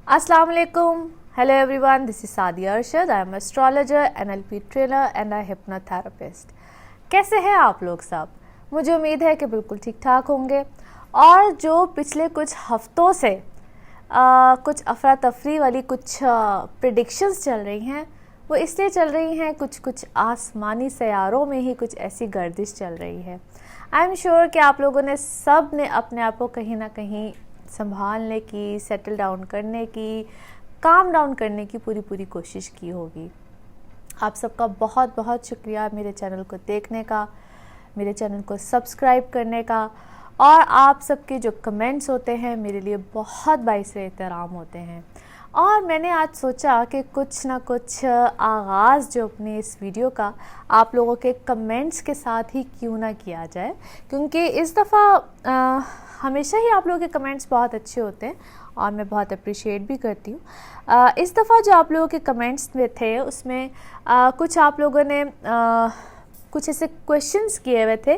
Assalamu alaikum. Hello everyone, this is Sadia Arshad. I am an astrologer, NLP trainer and a hypnotherapist. कैसे हैं आप लोग सब? मुझे उम्मीद है कि बिल्कुल ठीक ठाक होंगे। और जो पिछले कुछ हफ्तों से कुछ अफरा तफरी वाली कुछ प्रिडिक्शंस चल रही हैं, वो इसलिए चल रही हैं कुछ आसमानी सैयारों में ही कुछ ऐसी गर्दिश चल रही है। आई एम श्योर कि आप लोगों ने सब ने अपने आप को कहीं ना कहीं संभालने की, सेटल डाउन करने की, काम डाउन करने की पूरी कोशिश की होगी। आप सबका बहुत बहुत शुक्रिया मेरे चैनल को देखने का, मेरे चैनल को सब्सक्राइब करने का, और आप सबके जो कमेंट्स होते हैं मेरे लिए बहुत बाइस एहतराम होते हैं। और मैंने आज सोचा कि कुछ ना कुछ आगाज़ जो अपने इस वीडियो का आप लोगों के कमेंट्स के साथ ही क्यों ना किया जाए, क्योंकि इस दफ़ा हमेशा ही आप लोगों के कमेंट्स बहुत अच्छे होते हैं और मैं बहुत अप्रिशिएट भी करती हूँ। इस दफ़ा जो आप लोगों के कमेंट्स में थे उसमें कुछ आप लोगों ने कुछ ऐसे क्वेश्चंस किए हुए थे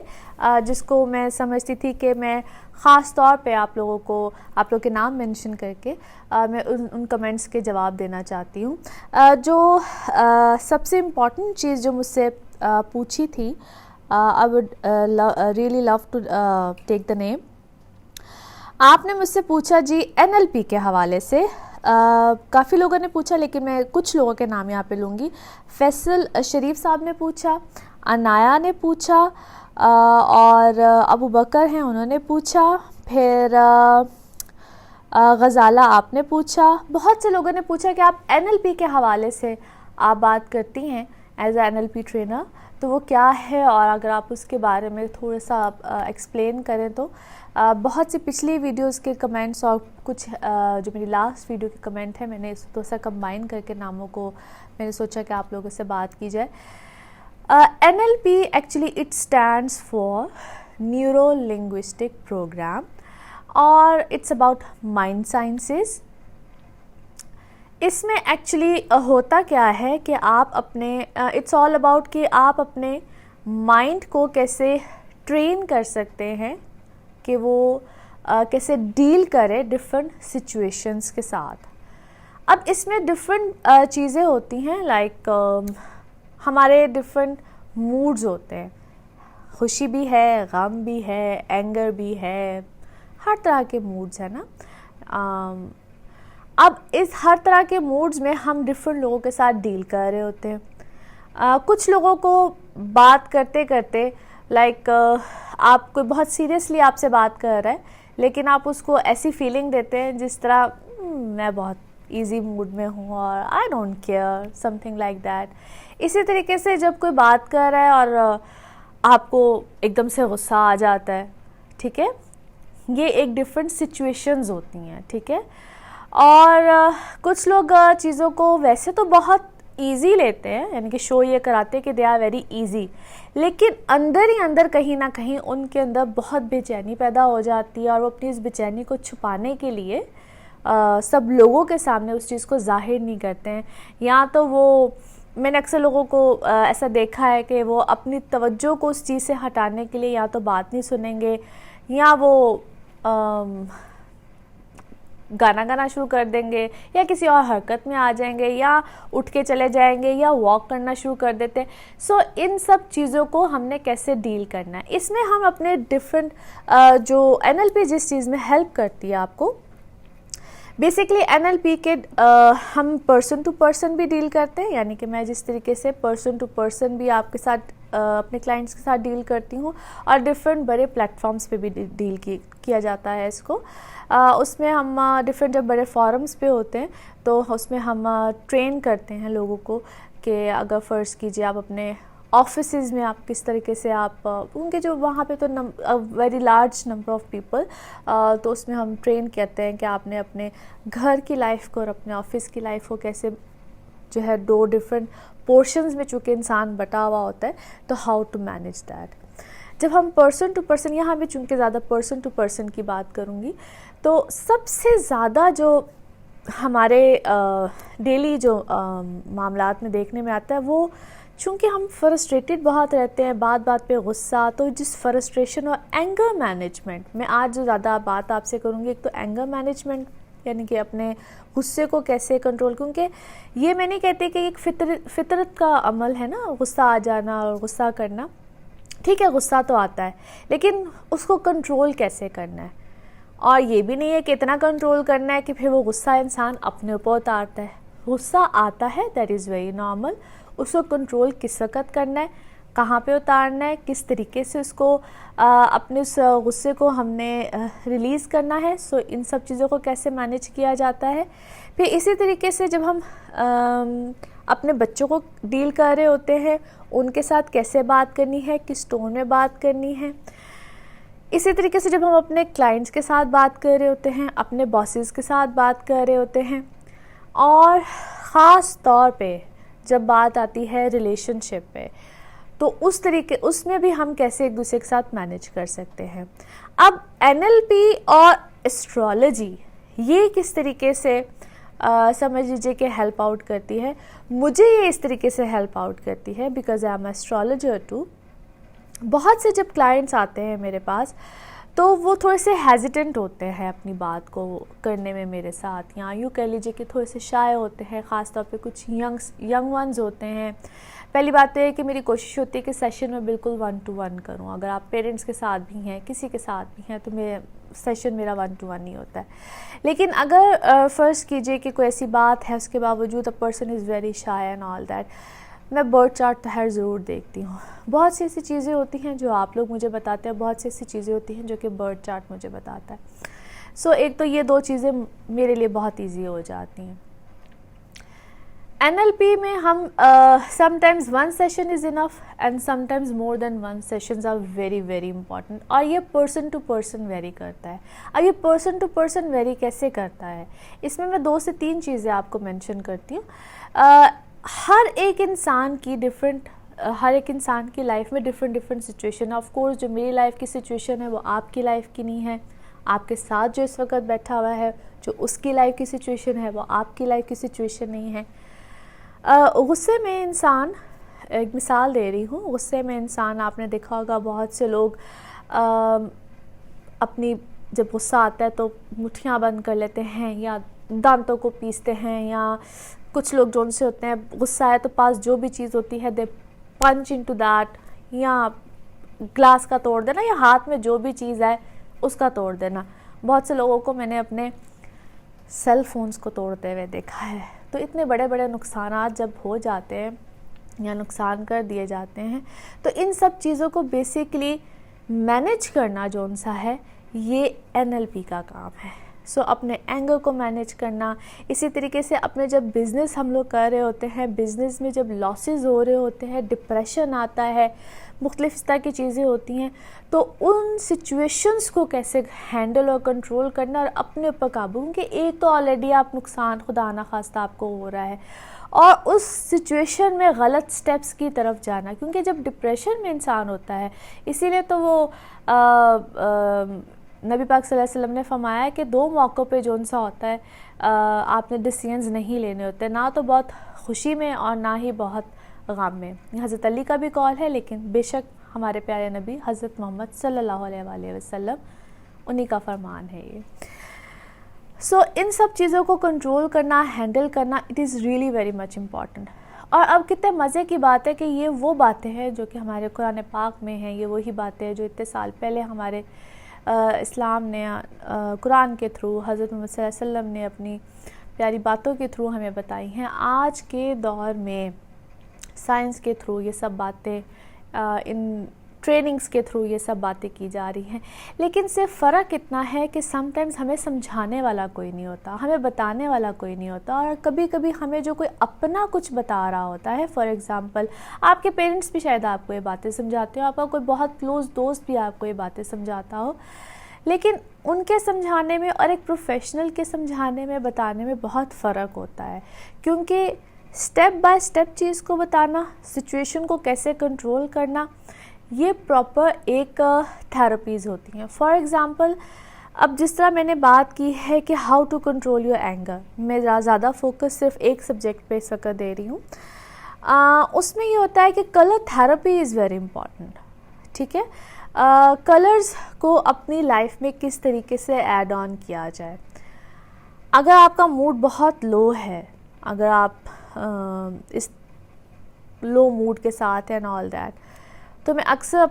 जिसको मैं समझती थी कि मैं ख़ास तौर पे आप लोगों के नाम मेंशन करके मैं उन कमेंट्स के जवाब देना चाहती हूँ। जो सबसे इम्पॉर्टेंट चीज़ जो मुझसे पूछी थी, I would really love to take the name. आपने मुझसे पूछा जी NLP के हवाले से। काफ़ी लोगों ने पूछा, लेकिन मैं कुछ लोगों के नाम यहाँ पे लूँगी। फैसल शरीफ साहब ने पूछा, अनाया ने पूछा, और अबू बकर हैं उन्होंने पूछा, फिर गज़ाला आपने पूछा। बहुत से लोगों ने पूछा कि आप NLP के हवाले से आप बात करती हैं एज ए NLP ट्रेनर, तो वो क्या है, और अगर आप उसके बारे में थोड़ा सा एक्सप्लेन करें तो। बहुत सी पिछली वीडियोस के कमेंट्स और कुछ जो मेरी लास्ट वीडियो के कमेंट है, मैंने इस दो सा कंबाइन करके नामों को मैंने सोचा कि आप लोगों से बात की जाए। NLP actually it stands for neuro linguistic program, और इट्स अबाउट माइंड साइंसेस। इसमें एक्चुअली होता क्या है कि आप अपने इट्स ऑल अबाउट कि आप अपने माइंड को कैसे ट्रेन कर सकते हैं कि वो कैसे डील करे डिफरेंट सिचुएशंस के साथ। अब इसमें डिफरेंट चीज़ें होती हैं, लाइक हमारे डिफरेंट मूड्स होते हैं। खुशी भी है, गम भी है, एंगर भी है, हर तरह के मूड्स है ना। अब इस हर तरह के मूड्स में हम डिफरेंट लोगों के साथ डील कर रहे होते हैं। कुछ लोगों को बात करते करते लाइक आप कोई बहुत सीरियसली आपसे बात कर रहा है, लेकिन आप उसको ऐसी फीलिंग देते हैं जिस तरह मैं बहुत इजी मूड में हूँ और I don't care, something like that. इसी तरीके से जब कोई बात कर रहा है और आपको एकदम से गुस्सा आ जाता है, ठीक है, ये एक डिफरेंट सिचुएशंस होती हैं, ठीक है। और कुछ लोग चीज़ों को वैसे तो बहुत ईजी लेते हैं, यानी कि शो ये कराते हैं कि दे आर वेरी ईजी, लेकिन अंदर ही अंदर कहीं ना कहीं उनके अंदर बहुत बेचैनी पैदा हो जाती है, और वो अपनी इस बेचैनी को छुपाने के लिए सब लोगों के सामने उस चीज़ को जाहिर नहीं करते हैं। या तो वो, मैंने अक्सर लोगों को ऐसा देखा है कि वो अपनी तवज्जो को उस चीज़ से हटाने के लिए या तो बात नहीं सुनेंगे, या वो गाना गाना शुरू कर देंगे, या किसी और हरकत में आ जाएंगे, या उठ के चले जाएंगे, या वॉक करना शुरू कर देते हैं। सो इन सब चीज़ों को हमने कैसे डील करना है, इसमें हम अपने डिफरेंट जो NLP जिस चीज़ में हेल्प करती है आपको, बेसिकली NLP के हम पर्सन टू पर्सन भी डील करते हैं, यानी कि मैं जिस तरीके से पर्सन टू पर्सन भी आपके साथ अपने क्लाइंट्स के साथ डील करती हूँ, और डिफरेंट बड़े प्लेटफॉर्म्स पे भी डील किया जाता है इसको। उसमें हम डिफरेंट जब बड़े फॉरम्स पे होते हैं तो उसमें हम ट्रेन करते हैं लोगों को कि अगर फ़र्ज़ कीजिए आप अपने ऑफिसेज़ में आप किस तरीके से आप उनके जो वहाँ पे तो very large number of people, तो उसमें हम ट्रेन कहते हैं कि आपने अपने घर की लाइफ को और अपने ऑफिस की लाइफ को कैसे जो है दो डिफरेंट पोर्शंस में चूँकि इंसान बटा हुआ होता है, तो हाउ टू मैनेज दैट। जब हम पर्सन टू पर्सन, यहाँ भी चूँकि ज़्यादा पर्सन टू पर्सन की बात करूँगी, तो सबसे ज़्यादा जो हमारे डेली जो मामलात में देखने में आता है, वो चूँकि हम फ्रस्ट्रेटेड बहुत रहते हैं, बात बात पे गुस्सा, तो जिस फ्रस्ट्रेशन और एंगर मैनेजमेंट में आज जो ज़्यादा बात आपसे करूँगी, एक तो एंगर मैनेजमेंट यानी कि अपने गुस्से को कैसे कंट्रोल, क्योंकि ये मैं नहीं कहती कि एक फितरत का अमल है ना गुस्सा आ जाना और गुस्सा करना। ठीक है, गुस्सा तो आता है, लेकिन उसको कंट्रोल कैसे करना है। और ये भी नहीं है कि इतना कंट्रोल करना है कि फिर वो गुस्सा इंसान अपने ऊपर उतारता है। गुस्सा आता है, दैट इज़ वेरी नॉर्मल। उसको कंट्रोल किस वक़्त करना है, कहाँ पे उतारना है, किस तरीके से उसको अपने उस गुस्से को हमने रिलीज़ करना है। सो इन सब चीज़ों को कैसे मैनेज किया जाता है। फिर इसी तरीके से जब हम अपने बच्चों को डील कर रहे होते हैं, उनके साथ कैसे बात करनी है, किस टोन में बात करनी है। इसी तरीके से जब हम अपने क्लाइंट्स के साथ बात कर रहे होते हैं, अपने बॉसेस के साथ बात कर रहे होते हैं, और ख़ास तौर पे जब बात आती है रिलेशनशिप पे, तो उस तरीके उसमें भी हम कैसे एक दूसरे के साथ मैनेज कर सकते हैं। अब NLP और एस्ट्रोलॉजी ये किस तरीके से समझ लीजिए कि हेल्प आउट करती है। मुझे ये इस तरीके से हेल्प आउट करती है because I am astrologer too. बहुत से जब क्लाइंट्स आते हैं मेरे पास, तो वो थोड़े से हेजिटेंट होते हैं अपनी बात को करने में मेरे साथ, या यूँ कह लीजिए कि थोड़े से शाय होते हैं, ख़ास तौर पे कुछ यंग वंस होते हैं। पहली बात तो है कि मेरी कोशिश होती है कि सेशन में बिल्कुल 1 to 1 करूं। अगर आप पेरेंट्स के साथ भी हैं, किसी के साथ भी हैं, तो सेशन मेरा 1 to 1 ही होता है। लेकिन अगर फ़र्ज़ कीजिए कि कोई ऐसी बात है, उसके बावजूद a person is very shy and all that, मैं बर्थ चार्ट तो हर ज़रूर देखती हूँ। बहुत सी ऐसी चीज़ें होती हैं जो आप लोग मुझे बताते हैं, बहुत सी ऐसी चीज़ें होती हैं जो कि बर्थ चार्ट मुझे बताता है। सो एक तो ये 2 चीज़ें मेरे लिए बहुत ईजी हो जाती हैं। NLP में हम sometimes 1 session is enough and sometimes more than 1 sessions are very very important, और ये पर्सन टू पर्सन वेरी करता है। अब ये पर्सन टू पर्सन वेरी कैसे करता है, इसमें मैं 2 से 3 चीज़ें आपको मेंशन करती हूँ। हर एक इंसान की लाइफ में डिफरेंट सिचुएशन। ऑफ कोर्स जो मेरी लाइफ की सिचुएशन है वो आपकी लाइफ की नहीं है, आपके साथ जो इस वक्त बैठा हुआ है जो उसकी लाइफ की सिचुएशन है वो आपकी लाइफ की सिचुएशन नहीं है। गुस्से में इंसान, एक मिसाल दे रही हूँ, गुस्से में इंसान आपने देखा होगा बहुत से लोग अपनी जब गुस्सा आता है तो मुट्ठियाँ बंद कर लेते हैं या दांतों को पीसते हैं, या कुछ लोग जो उनसे होते हैं गुस्सा है तो पास जो भी चीज़ होती है दे पंच इनटू दैट, या ग्लास का तोड़ देना, या हाथ में जो भी चीज़ है उसका तोड़ देना। बहुत से लोगों को मैंने अपने सेल फोन्स को तोड़ते हुए देखा है। तो इतने बड़े बड़े नुकसान जब हो जाते हैं या नुकसान कर दिए जाते हैं, तो इन सब चीज़ों को बेसिकली मैनेज करना जो उनसा है ये NLP का काम है। सो अपने एंगर को मैनेज करना। इसी तरीके से अपने जब बिज़नेस हम लोग कर रहे होते हैं, बिज़नेस में जब लॉसेस हो रहे होते हैं, डिप्रेशन आता है, मुख्तलिफ तरह की चीज़ें होती हैं, तो उन सिचुएशंस को कैसे हैंडल और कंट्रोल करना और अपने ऊपर काबू, क्योंकि एक तो ऑलरेडी आप नुकसान खुदा ना खास्ता आपको हो रहा है, और उस सिचुएशन में गलत स्टेप्स की तरफ जाना, क्योंकि जब डिप्रेशन में इंसान होता है, इसीलिए तो वो नबी पाक सल्लल्लाहु अलैहि वसल्लम ने फरमाया है कि 2 मौक़ों पे जो सा होता है आपने डिसीजंस नहीं लेने होते, ना तो बहुत खुशी में और ना ही बहुत गम में। हज़रत अली का भी कॉल है, लेकिन बेशक हमारे प्यारे नबी हज़रत मोहम्मद सल्लल्लाहु अलैहि वसल्लम उन्हीं का फरमान है ये। सो इन सब चीज़ों को कंट्रोल करना, हैंडल करना, it is really very much important. और अब कितने मज़े की बात है कि ये वो बातें हैं जो कि हमारे कुरान पाक में हैं, ये वही बातें हैं जो इतने साल पहले हमारे इस्लाम ने कुरान के थ्रू हज़रत मोहम्मद सल्लल्लाहु अलैहि वसल्लम ने अपनी प्यारी बातों के थ्रू हमें बताई हैं। आज के दौर में साइंस के थ्रू ये सब बातें, इन ट्रेनिंग्स के थ्रू ये सब बातें की जा रही हैं, लेकिन सिर्फ फ़र्क इतना है कि समटाइम्स हमें समझाने वाला कोई नहीं होता, हमें बताने वाला कोई नहीं होता, और कभी कभी हमें जो कोई अपना कुछ बता रहा होता है, फॉर एग्ज़ाम्पल आपके पेरेंट्स भी शायद आपको ये बातें समझाते हो, आपका कोई बहुत क्लोज़ दोस्त भी आपको ये बातें समझाता हो, लेकिन उनके समझाने में और एक प्रोफेशनल के समझाने में, बताने में बहुत फ़र्क होता है, क्योंकि स्टेप बाय स्टेप चीज़ को बताना, सिचुएशन को कैसे कंट्रोल करना, ये प्रॉपर एक थेरेपीज़ होती हैं। फॉर एग्ज़ाम्पल अब जिस तरह मैंने बात की है कि how to control your anger, मैं ज़्यादा फोकस सिर्फ एक सब्जेक्ट पे इस वक्त दे रही हूँ। उसमें ये होता है कि colour therapy is very important. ठीक है, कलर्स को अपनी लाइफ में किस तरीके से ऐड ऑन किया जाए। अगर आपका मूड बहुत लो है, अगर आप इस लो मूड के साथ हैं एंड ऑल दैट, तो मैं अक्सर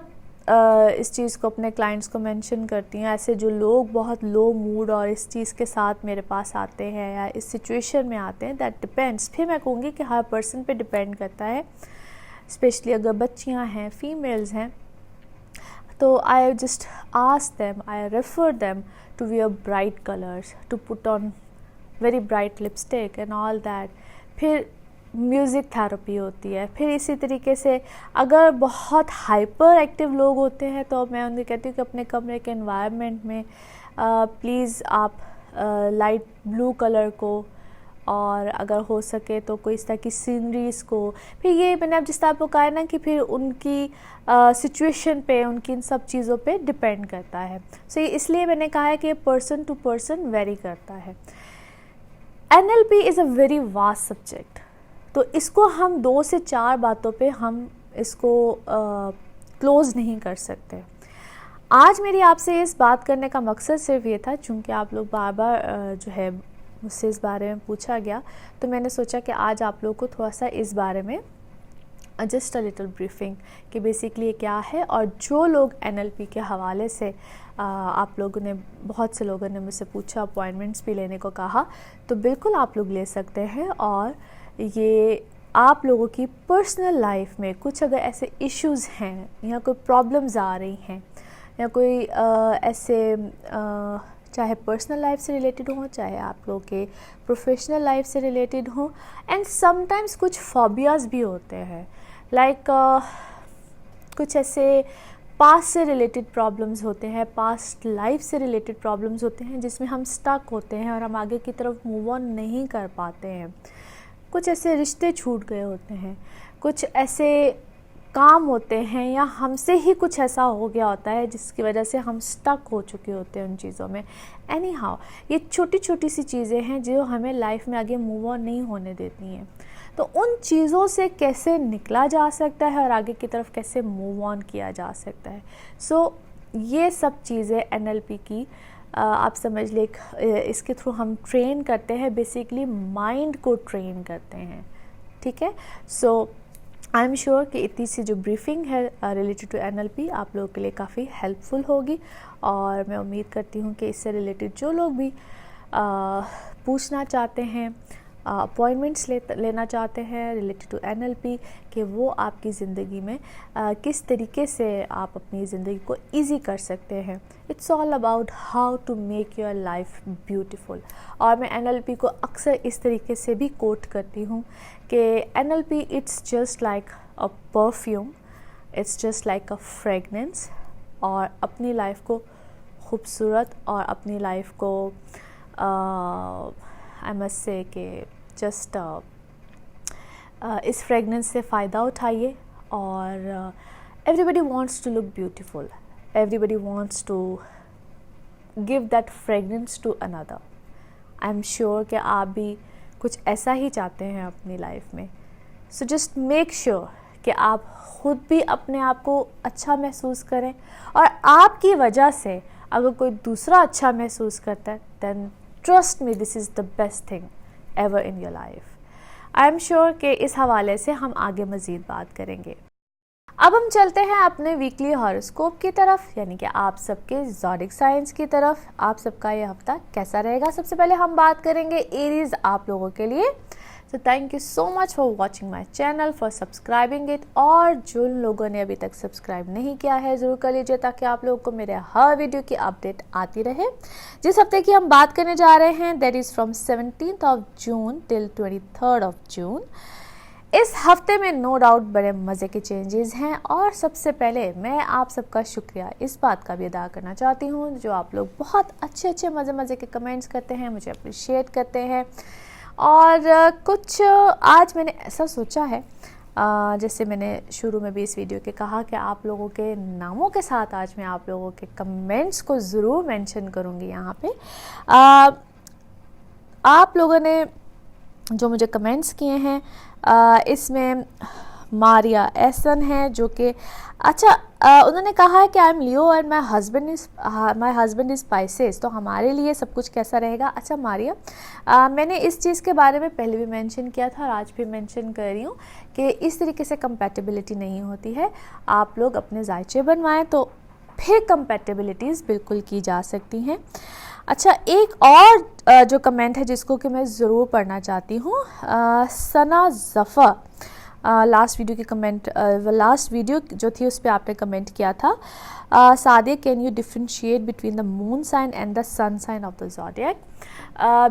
इस चीज़ को अपने क्लाइंट्स को मेंशन करती हूँ। ऐसे जो लोग बहुत लो मूड और इस चीज़ के साथ मेरे पास आते हैं या इस सिचुएशन में आते हैं, दैट डिपेंड्स, फिर मैं कहूँगी कि हर पर्सन पे डिपेंड करता है। स्पेशली अगर बच्चियाँ हैं, फीमेल्स हैं, तो I just ask them, I refer them to wear bright colours, to put on very bright lipstick and all that. फिर म्यूज़िक थेरेपी होती है। फिर इसी तरीके से अगर बहुत हाइपर एक्टिव लोग होते हैं तो मैं उन्हें कहती हूँ कि अपने कमरे के एनवायरनमेंट में प्लीज़ आप लाइट ब्लू कलर को, और अगर हो सके तो कोई इस तरह की सीनरीज़ को, फिर ये मैंने अब जिस तरह आपको कहा है ना कि फिर उनकी सिचुएशन पे, उनकी इन सब चीज़ों पे डिपेंड करता है। सो इसलिए मैंने कहा है कि पर्सन टू पर्सन वेरी करता है। NLP is a very vast subject, तो इसको हम 2 से 4 बातों पे हम इसको क्लोज़ नहीं कर सकते। आज मेरी आपसे इस बात करने का मकसद सिर्फ ये था, चूँकि आप लोग बार बार जो है मुझसे इस बारे में पूछा गया, तो मैंने सोचा कि आज आप लोग को थोड़ा सा इस बारे में जस्ट अ लिटिल ब्रीफिंग कि बेसिकली क्या है। और जो लोग NLP के हवाले से आप लोगों ने, बहुत से लोगों ने मुझसे पूछा, अपॉइंटमेंट्स भी लेने को कहा, तो बिल्कुल आप लोग ले सकते हैं। और ये आप लोगों की पर्सनल लाइफ में कुछ अगर ऐसे इश्यूज़ हैं या कोई प्रॉब्लम्स आ रही हैं या कोई ऐसे चाहे पर्सनल लाइफ से रिलेटेड हो, चाहे आप लोगों के प्रोफेशनल लाइफ से रिलेटेड हो, एंड समटाइम्स कुछ फोबियाज़ भी होते हैं, लाइक कुछ ऐसे पास्ट से रिलेटेड प्रॉब्लम्स होते हैं, पास्ट लाइफ से रिलेटेड प्रॉब्लम्स होते हैं जिसमें हम स्टक होते हैं और हम आगे की तरफ मूव ऑन नहीं कर पाते हैं। कुछ ऐसे रिश्ते छूट गए होते हैं, कुछ ऐसे काम होते हैं या हमसे ही कुछ ऐसा हो गया होता है जिसकी वजह से हम स्टक हो चुके होते हैं उन चीज़ों में। एनी हाउ, ये छोटी छोटी सी चीज़ें हैं जो हमें लाइफ में आगे मूव ऑन नहीं होने देती हैं। तो उन चीज़ों से कैसे निकला जा सकता है और आगे की तरफ कैसे मूव ऑन किया जा सकता है। सो ये सब चीज़ें NLP की आप समझ ले, इसके थ्रू हम ट्रेन करते हैं, बेसिकली माइंड को ट्रेन करते हैं। ठीक है, सो आई एम श्योर कि इतनी सी जो ब्रीफिंग है रिलेटेड टू NLP आप लोगों के लिए काफ़ी हेल्पफुल होगी। और मैं उम्मीद करती हूँ कि इससे रिलेटेड जो लोग भी पूछना चाहते हैं, अपॉइंटमेंट्स लेना चाहते हैं रिलेटेड टू NLP, कि वो आपकी ज़िंदगी में किस तरीके से आप अपनी ज़िंदगी को ईजी कर सकते हैं। It's all about how to make your life beautiful. और मैं NLP को अक्सर इस तरीके से भी कोट करती हूँ कि NLP it's just like a perfume, it's just like a fragrance. और अपनी लाइफ को खूबसूरत और अपनी लाइफ को आई मस्ट से कि जस्ट इस फ्रेगनेंस से फ़ायदा उठाइए। और everybody wants to look beautiful, everybody wants to give that fragrance to another. I am sure कि आप भी कुछ ऐसा ही चाहते हैं अपनी लाइफ में। सो जस्ट मेक श्योर कि आप खुद भी अपने आप को अच्छा महसूस करें, और आपकी वजह से अगर कोई दूसरा अच्छा महसूस करता है, then trust me, this is the best thing ever in your life. I am sure कि इस हवाले से हम आगे मज़ीद बात करेंगे। अब हम चलते हैं अपने वीकली हॉरोस्कोप की तरफ, यानी कि आप सबके ज़ोडिक साइंस की तरफ। आप सबका ये हफ्ता कैसा रहेगा। सबसे पहले हम बात करेंगे एरीज आप लोगों के लिए। So thank you so much for watching my channel, for subscribing it. और जिन लोगों ने अभी तक सब्सक्राइब नहीं किया है ज़रूर कर लीजिए, ताकि आप लोगों को मेरे हर वीडियो की अपडेट आती रहे। जिस हफ्ते की हम बात करने जा रहे हैं, that is from 17th of June till 23rd of June। इस हफ्ते में नो डाउट बड़े मज़े के चेंजेस हैं। और सबसे पहले मैं आप सबका शुक्रिया इस बात का भी अदा करना चाहती हूँ, जो आप लोग बहुत अच्छे अच्छे मज़े के कमेंट्स करते हैं, मुझे अप्रिशिएट करते हैं। और कुछ आज मैंने ऐसा सोचा है, जैसे मैंने शुरू में भी इस वीडियो के कहा कि आप लोगों के नामों के साथ आज मैं आप लोगों के कमेंट्स को ज़रूर मेंशन करूँगी यहाँ पे। आप लोगों ने जो मुझे कमेंट्स किए हैं, इसमें मारिया एसन हैं जो कि अच्छा उन्होंने कहा है कि आई एम लियो और माय हस्बैंड इज़ स्पाइसेस, तो हमारे लिए सब कुछ कैसा रहेगा। अच्छा मारिया, मैंने इस चीज़ के बारे में पहले भी मेंशन किया था और आज भी मेंशन कर रही हूँ कि इस तरीके से कंपैटिबिलिटी नहीं होती है। आप लोग अपने जायचे बनवाएं तो फिर कंपैटिबिलिटीज़ बिल्कुल की जा सकती हैं। अच्छा, एक और जो कमेंट है जिसको कि मैं ज़रूर पढ़ना चाहती हूँ, सना जफ़र, लास्ट वीडियो की कमेंट, लास्ट वीडियो जो थी उस पर आपने कमेंट किया था, Sadia can you differentiate between the moon sign and the sun sign of the zodiac.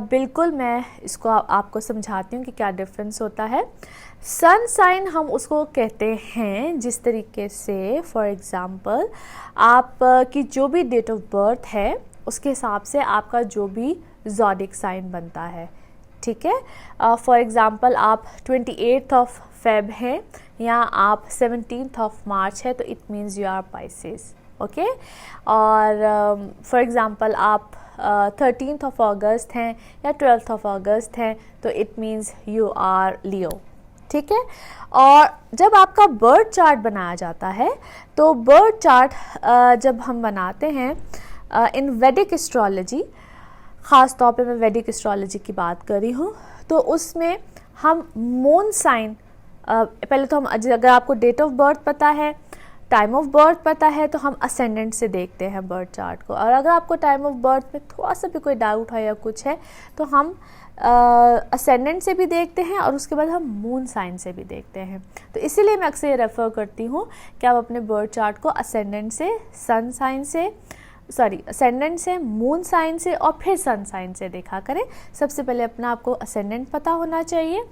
बिल्कुल मैं इसको आपको समझाती हूँ कि क्या डिफरेंस होता है। सन साइन हम उसको कहते हैं जिस तरीके से फॉर एग्ज़ाम्पल आप की जो भी डेट ऑफ बर्थ है उसके हिसाब से आपका जो भी ज़ोडिएक साइन बनता है, ठीक है। फॉर एग्ज़ाम्पल आप 28 ऑफ फेब हैं या आप 17 ऑफ मार्च है तो it means you are Pisces, okay. और फॉर एग्ज़ाम्पल आप 13 ऑफ अगस्त हैं या 12 ऑफ अगस्त हैं तो इट मीन्स यू आर लियो, ठीक है। और जब आपका बर्थ चार्ट बनाया जाता है तो बर्थ चार्ट जब हम बनाते हैं इन वैदिक एस्ट्रोलॉजी, ख़ास तौर पे मैं वैदिक एस्ट्रोलॉजी की बात कर रही हूँ, तो उसमें हम मून साइन पहले तो हम, अगर आपको डेट ऑफ बर्थ पता है, टाइम ऑफ बर्थ पता है, तो हम असेंडेंट से देखते हैं बर्थ चार्ट को। और अगर आपको टाइम ऑफ बर्थ में थोड़ा सा भी कोई डाउट है या कुछ है तो हम असेंडेंट से भी देखते हैं और उसके बाद हम मून साइन से भी देखते हैं। तो इसीलिए मैं अक्सर ये रेफ़र करती हूँ कि आप अपने बर्थ चार्ट को असेंडेंट से, सन साइन से, असेंडेंट से, मून साइन से और फिर सन साइन से देखा करें। सबसे पहले अपना आपको असेंडेंट पता होना चाहिए,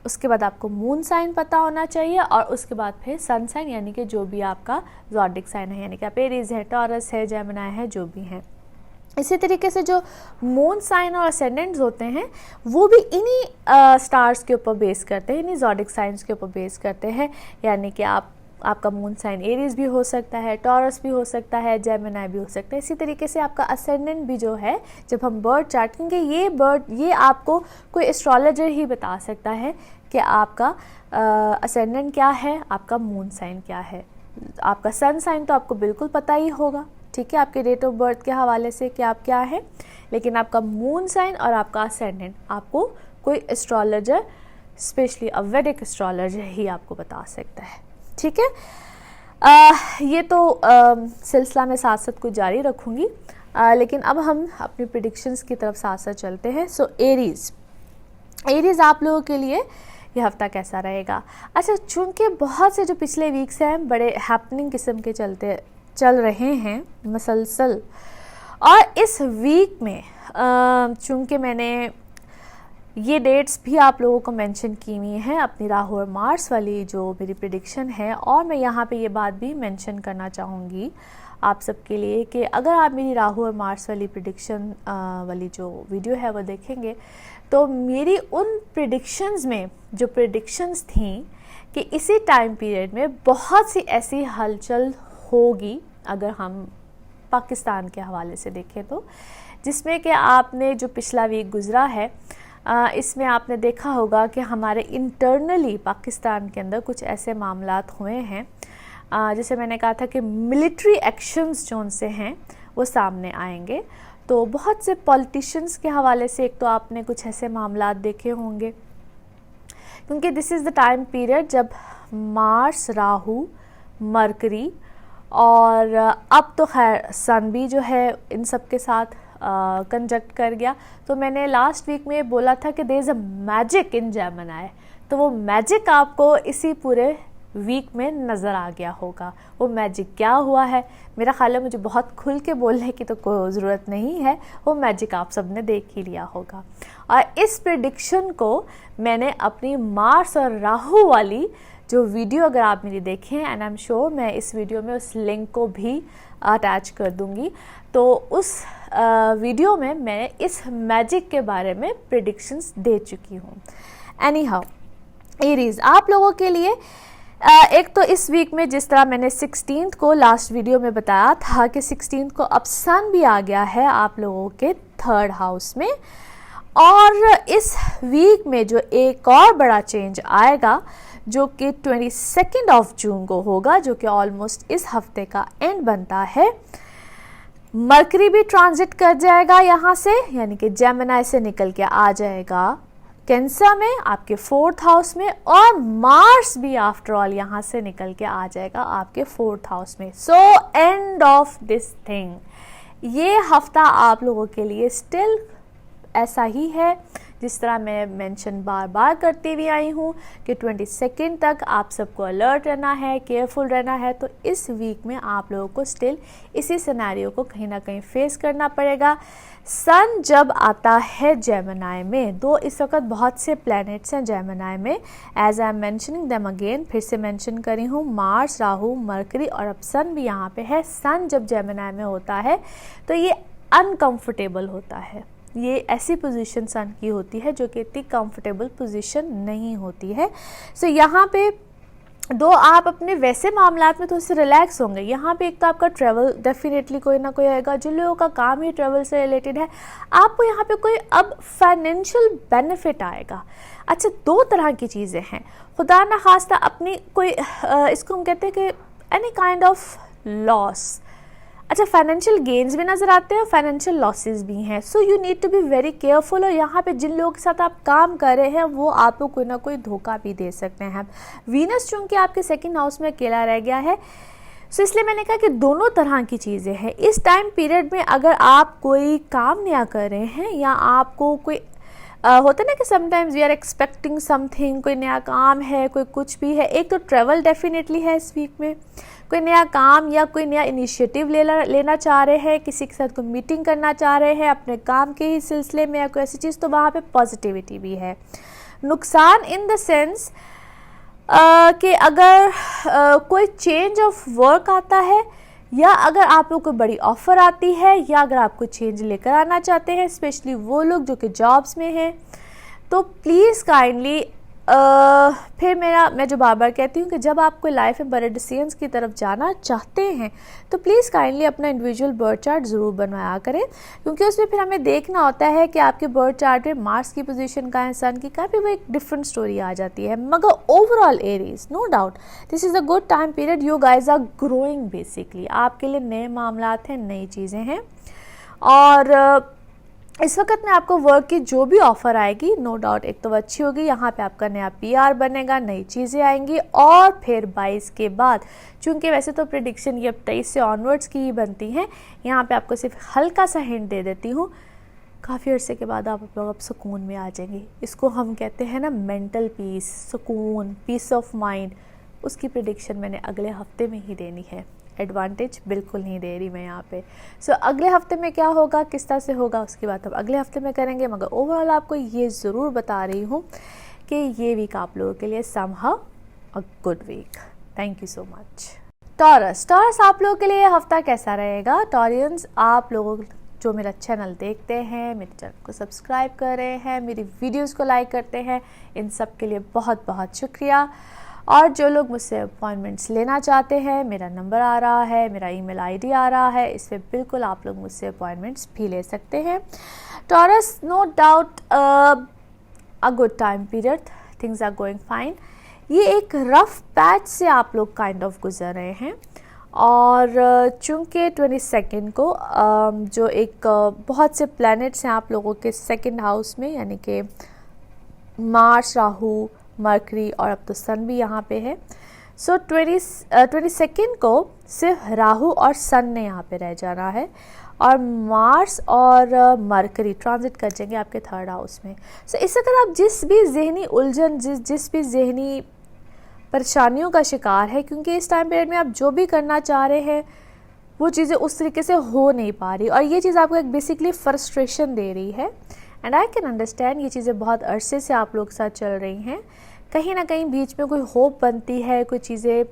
उसके बाद आपको मून साइन पता होना चाहिए और उसके बाद फिर सन साइन, यानी कि जो भी आपका ज़ोडिएक साइन है, यानी कि आप एरीज है, टॉरस है, जेमिनी है, जो भी हैं। इसी तरीके से जो मून साइन और असेंडेंट्स होते हैं वो भी इन्हीं स्टार्स के ऊपर बेस करते हैं, इन्हीं ज़ोडिएक साइंस के ऊपर बेस करते हैं। यानी कि आपका मून साइन एरीज भी हो सकता है, टॉरस भी हो सकता है, जेमिनी भी हो सकता है। इसी तरीके से आपका असेंडेंट भी जो है, जब हम बर्थ चार्ट, क्योंकि ये आपको कोई एस्ट्रोलॉजर ही बता सकता है कि आपका असेंडेंट क्या है, आपका मून साइन क्या है। आपका सन साइन तो आपको बिल्कुल पता ही होगा, ठीक है, आपके डेट ऑफ बर्थ के हवाले से कि आप क्या है, लेकिन आपका मून साइन और आपका असेंडेंट आपको कोई एस्ट्रोलॉजर, स्पेशली अ वैदिक एस्ट्रोलॉजर ही आपको बता सकता है, ठीक है। ये तो सिलसिला में साथ साथ कुछ जारी रखूँगी, लेकिन अब हम अपनी प्रेडिक्शंस की तरफ साथ साथ चलते हैं। सो एरीज़ आप लोगों के लिए ये हफ्ता कैसा रहेगा। अच्छा, चूँकि बहुत से जो पिछले वीक्स हैं बड़े हैपनिंग किस्म के चल रहे हैं मसलसल, और इस वीक में चूँकि मैंने ये डेट्स भी आप लोगों को मेंशन की हुई हैं अपनी राहु और मार्स वाली जो मेरी प्रेडिक्शन है, और मैं यहाँ पे ये बात भी मेंशन करना चाहूँगी आप सबके लिए कि अगर आप मेरी राहु और मार्स वाली प्रेडिक्शन वाली जो वीडियो है वो देखेंगे तो मेरी उन प्रेडिक्शंस में जो प्रेडिक्शंस थी कि इसी टाइम पीरियड में बहुत सी ऐसी हलचल होगी, अगर हम पाकिस्तान के हवाले से देखें तो, जिसमें कि आपने जो पिछला वीक गुज़रा है इसमें आपने देखा होगा कि हमारे इंटरनली पाकिस्तान के अंदर कुछ ऐसे मामलात हुए हैं, जैसे मैंने कहा था कि मिलिट्री एक्शंस जो उनसे हैं वो सामने आएंगे। तो बहुत से पॉलिटिशियंस के हवाले से एक तो आपने कुछ ऐसे मामलात देखे होंगे, क्योंकि this is the time period जब मार्स, राहु, मरकरी और अब तो खैर सन भी जो है इन सब के साथ कंजक्ट कर गया। तो मैंने लास्ट वीक में बोला था कि there is a magic in Gemini, तो वो मैजिक आपको इसी पूरे वीक में नज़र आ गया होगा। वो मैजिक क्या हुआ है, मेरा ख्याल है मुझे बहुत खुल के बोलने की तो कोई ज़रूरत नहीं है, वो मैजिक आप सब ने देख ही लिया होगा। और इस प्रेडिक्शन को मैंने अपनी मार्स और राहु वाली जो वीडियो अगर आप मेरी देखें, एंड आई एम श्योर मैं इस वीडियो में उस लिंक को भी अटैच कर दूंगी, तो उस वीडियो में मैं इस मैजिक के बारे में प्रेडिक्शंस दे चुकी हूँ। एनी हाउ एरीज आप लोगों के लिए एक तो इस वीक में जिस तरह मैंने 16 को लास्ट वीडियो में बताया था कि 16 को अब सन भी आ गया है आप लोगों के 3rd हाउस में, और इस वीक में जो एक और बड़ा चेंज आएगा जो कि 22 ऑफ जून को होगा, जो कि ऑलमोस्ट इस हफ्ते का एंड बनता है। मरकरी भी ट्रांजिट कर जाएगा यहाँ से, यानी कि जेमिनी से निकल के आ जाएगा कैंसर में, आपके 4th हाउस में, और मार्स भी आफ्टर ऑल यहाँ से निकल के आ जाएगा आपके 4th हाउस में। So and of this thing, ये हफ्ता आप लोगों के लिए स्टिल ऐसा ही है जिस तरह मैं मेंशन बार बार करती हुई आई हूँ कि 22 तक आप सबको अलर्ट रहना है, केयरफुल रहना है। तो इस वीक में आप लोगों को स्टिल इसी सिनेरियो को कहीं ना कहीं फेस करना पड़ेगा। सन जब आता है जेमिनी में, दो इस वक्त बहुत से प्लैनेट्स हैं जेमिनी में, as I am mentioning them again, फिर से मेंशन करी हूँ, मार्स, राहु, मरकरी और अब सन भी यहाँ पे है। सन जब जेमिनी में होता है तो ये अनकंफर्टेबल होता है, ये ऐसी पोजीशन सन की होती है जो कि इतनी कंफर्टेबल पोजीशन नहीं होती है। सो यहाँ पे दो आप अपने वैसे मामलात में थोड़े से रिलैक्स होंगे। यहाँ पे एक तो आपका ट्रैवल डेफिनेटली कोई ना कोई आएगा, जिन लोगों का काम ही ट्रैवल से रिलेटेड है, आपको यहाँ पे कोई अब फाइनेंशियल बेनिफिट आएगा। अच्छा, दो तरह की चीज़ें हैं, खुदा ना खास्ता अपनी कोई इसको हम कहते हैं कि एनी काइंड ऑफ लॉस। अच्छा, फाइनेंशियल गेन्स भी नज़र आते हैं और फाइनेंशियल लॉसेस भी हैं। So you need to be very careful. और यहाँ पे जिन लोगों के साथ आप काम कर रहे हैं वो आपको कोई ना कोई धोखा भी दे सकते हैं। वीनस चूंकि आपके 2nd हाउस में अकेला रह गया है, सो इसलिए मैंने कहा कि दोनों तरह की चीज़ें हैं इस टाइम पीरियड में। अगर आप कोई काम नया कर रहे हैं या आपको कोई होता है ना कि sometimes we are expecting something, कोई नया काम है, कोई कुछ भी है। एक तो ट्रैवल डेफिनेटली है इस वीक में, कोई नया काम या कोई नया इनिशिएटिव लेना चाह रहे हैं, किसी के साथ कोई मीटिंग करना चाह रहे हैं अपने काम के ही सिलसिले में या कोई ऐसी चीज़, तो वहाँ पे पॉजिटिविटी भी है। नुकसान इन द सेंस कि अगर कोई चेंज ऑफ वर्क आता है या अगर आपको कोई बड़ी ऑफ़र आती है या अगर आप कोई चेंज लेकर आना चाहते हैं, स्पेशली वो लोग जो कि जॉब्स में हैं, तो प्लीज़ काइंडली फिर मैं जो बार बार कहती हूँ कि जब आप कोई लाइफ में बड़े डिसीजंस की तरफ जाना चाहते हैं तो प्लीज़ काइंडली अपना इंडिविजुअल बर्थ चार्ट ज़रूर बनवाया करें, क्योंकि उसमें फिर हमें देखना होता है कि आपके बर्थ चार्ट में मार्स की पोजीशन का है, सन की का, फिर वो एक डिफरेंट स्टोरी आ जाती है। मगर overall Aries, no doubt this is a good time period, you guys are growing basically, आपके लिए नए मामलात हैं, नई चीज़ें हैं। और इस वक्त में आपको वर्क की जो भी ऑफ़र आएगी, नो डाउट एक तो अच्छी होगी, यहाँ पे आपका नया PR बनेगा, नई चीज़ें आएंगी। और फिर 22 के बाद, चूँकि वैसे तो प्रेडिक्शन ये अब 23 से ऑनवर्ड्स की ही बनती हैं, यहाँ पे आपको सिर्फ हल्का सा हिंट दे देती हूँ, काफ़ी अरसे के बाद आप लोग अब सुकून में आ जाएंगे। इसको हम कहते हैं ना मेंटल पीस, सुकून, पीस ऑफ माइंड, उसकी प्रेडिक्शन मैंने अगले हफ्ते में ही देनी है, एडवांटेज बिल्कुल नहीं दे रही मैं यहाँ पे। सो अगले हफ्ते में क्या होगा, किस तरह से होगा, उसकी बात हम अगले हफ्ते में करेंगे। मगर ओवरऑल आपको ये ज़रूर बता रही हूँ कि ये वीक आप लोगों के लिए somehow a good week. Thank you so much. Taurus आप लोगों के लिए हफ्ता कैसा रहेगा? टॉरियंस, आप लोगों जो मेरा चैनल देखते हैं, मेरे चैनल को सब्सक्राइब कर रहे हैं, मेरी वीडियोज़ को लाइक करते हैं, इन सब के लिए बहुत बहुत शुक्रिया। और जो लोग मुझसे अपॉइंटमेंट्स लेना चाहते हैं, मेरा नंबर आ रहा है, मेरा ईमेल आईडी आ रहा है, इस पर बिल्कुल आप लोग मुझसे अपॉइंटमेंट्स भी ले सकते हैं। Taurus, no doubt a good time period, things are going fine. ये एक रफ पैच से आप लोग काइंड ऑफ गुजर रहे हैं। और चूँकि 22 को जो एक बहुत से प्लैनेट्स हैं आप लोगों के 2nd हाउस में, यानी कि मार्स, राहु, मरकरी और अब तो सन भी यहाँ पे है। सो 22 को सिर्फ राहु और सन ने यहाँ पे रह जाना है और मार्स और मरकरी ट्रांजिट कर जाएंगे आपके 3rd हाउस में। सो इस तरह आप जिस भी जहनी उलझन, जिस भी जहनी परेशानियों का शिकार है, क्योंकि इस टाइम पीरियड में आप जो भी करना चाह रहे हैं वो चीज़ें उस तरीके से हो नहीं पा रही और ये चीज़ आपको एक बेसिकली फ्रस्ट्रेशन दे रही है। एंड आई कैन अंडरस्टैंड, ये चीज़ें बहुत अरसे से आप लोग के साथ चल रही हैं। कहीं ना कहीं बीच में कोई होप बनती है, कोई चीज़ें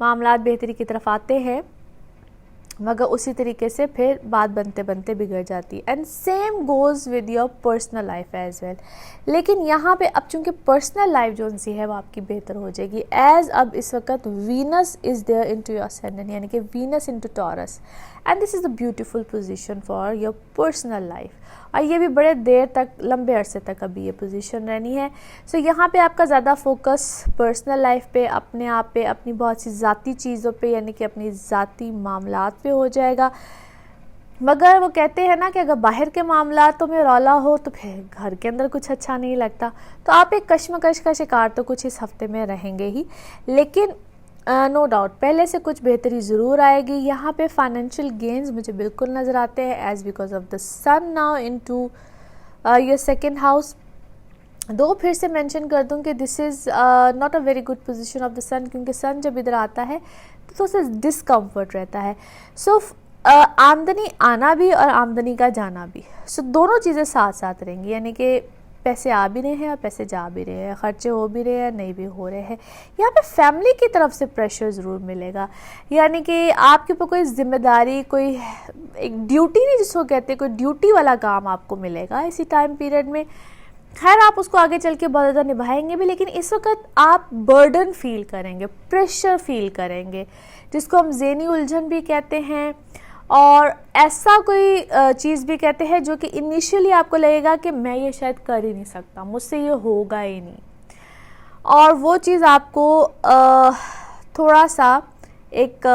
मामलात बेहतरी की तरफ आते हैं, मगर उसी तरीके से फिर बात बनते बनते बिगड़ जाती है। And same goes with your personal life as well. लेकिन यहाँ पे अब चूँकि पर्सनल लाइफ जो सी है वो आपकी बेहतर हो जाएगी, एज अब इस वक्त Venus is there into your ascendant, यानी कि Venus into Taurus. And this is a beautiful position for your personal life, और ये भी बड़े देर तक, लंबे अरसे तक अभी ये पोजीशन रहनी है। सो यहाँ पे आपका ज़्यादा फोकस पर्सनल लाइफ पे, अपने आप पे, अपनी बहुत सी ज़ाती चीज़ों पे, यानी कि अपनी ज़ाती मामलात पे हो जाएगा। मगर वो कहते हैं ना कि अगर बाहर के मामलातों में रौला हो तो फिर घर के अंदर कुछ अच्छा नहीं लगता। तो आप एक कश्मकश का शिकार तो कुछ इस हफ्ते में रहेंगे ही, लेकिन नो डाउट पहले से कुछ बेहतरी ज़रूर आएगी। यहाँ पे फाइनेंशियल गेन्स मुझे बिल्कुल नज़र आते हैं, as because of the sun now into your second house. दो फिर से मेंशन कर दूं कि this is not a very good position of the sun, क्योंकि सन जब इधर आता है तो उससे डिस्कम्फर्ट रहता है। सो आमदनी आना भी और आमदनी का जाना भी, सो दोनों चीज़ें साथ साथ रहेंगी, यानी कि पैसे आ भी रहे हैं और पैसे जा भी रहे हैं, खर्चे हो भी रहे हैं, नहीं भी हो रहे हैं। यहाँ पे फैमिली की तरफ से प्रेशर ज़रूर मिलेगा, यानी कि आपके ऊपर कोई जिम्मेदारी, कोई एक ड्यूटी नहीं जिसको कहते हैं, कोई ड्यूटी वाला काम आपको मिलेगा इसी टाइम पीरियड में। खैर आप उसको आगे चल के बहुत ज़्यादा निभाएंगे भी, लेकिन इस वक्त आप बर्डन फील करेंगे, प्रेशर फील करेंगे, जिसको हम ज़हनी उलझन भी कहते हैं, और ऐसा कोई चीज़ भी कहते हैं जो कि इनिशियली आपको लगेगा कि मैं ये शायद कर ही नहीं सकता, मुझसे ये होगा ही नहीं, और वो चीज़ आपको थोड़ा सा एक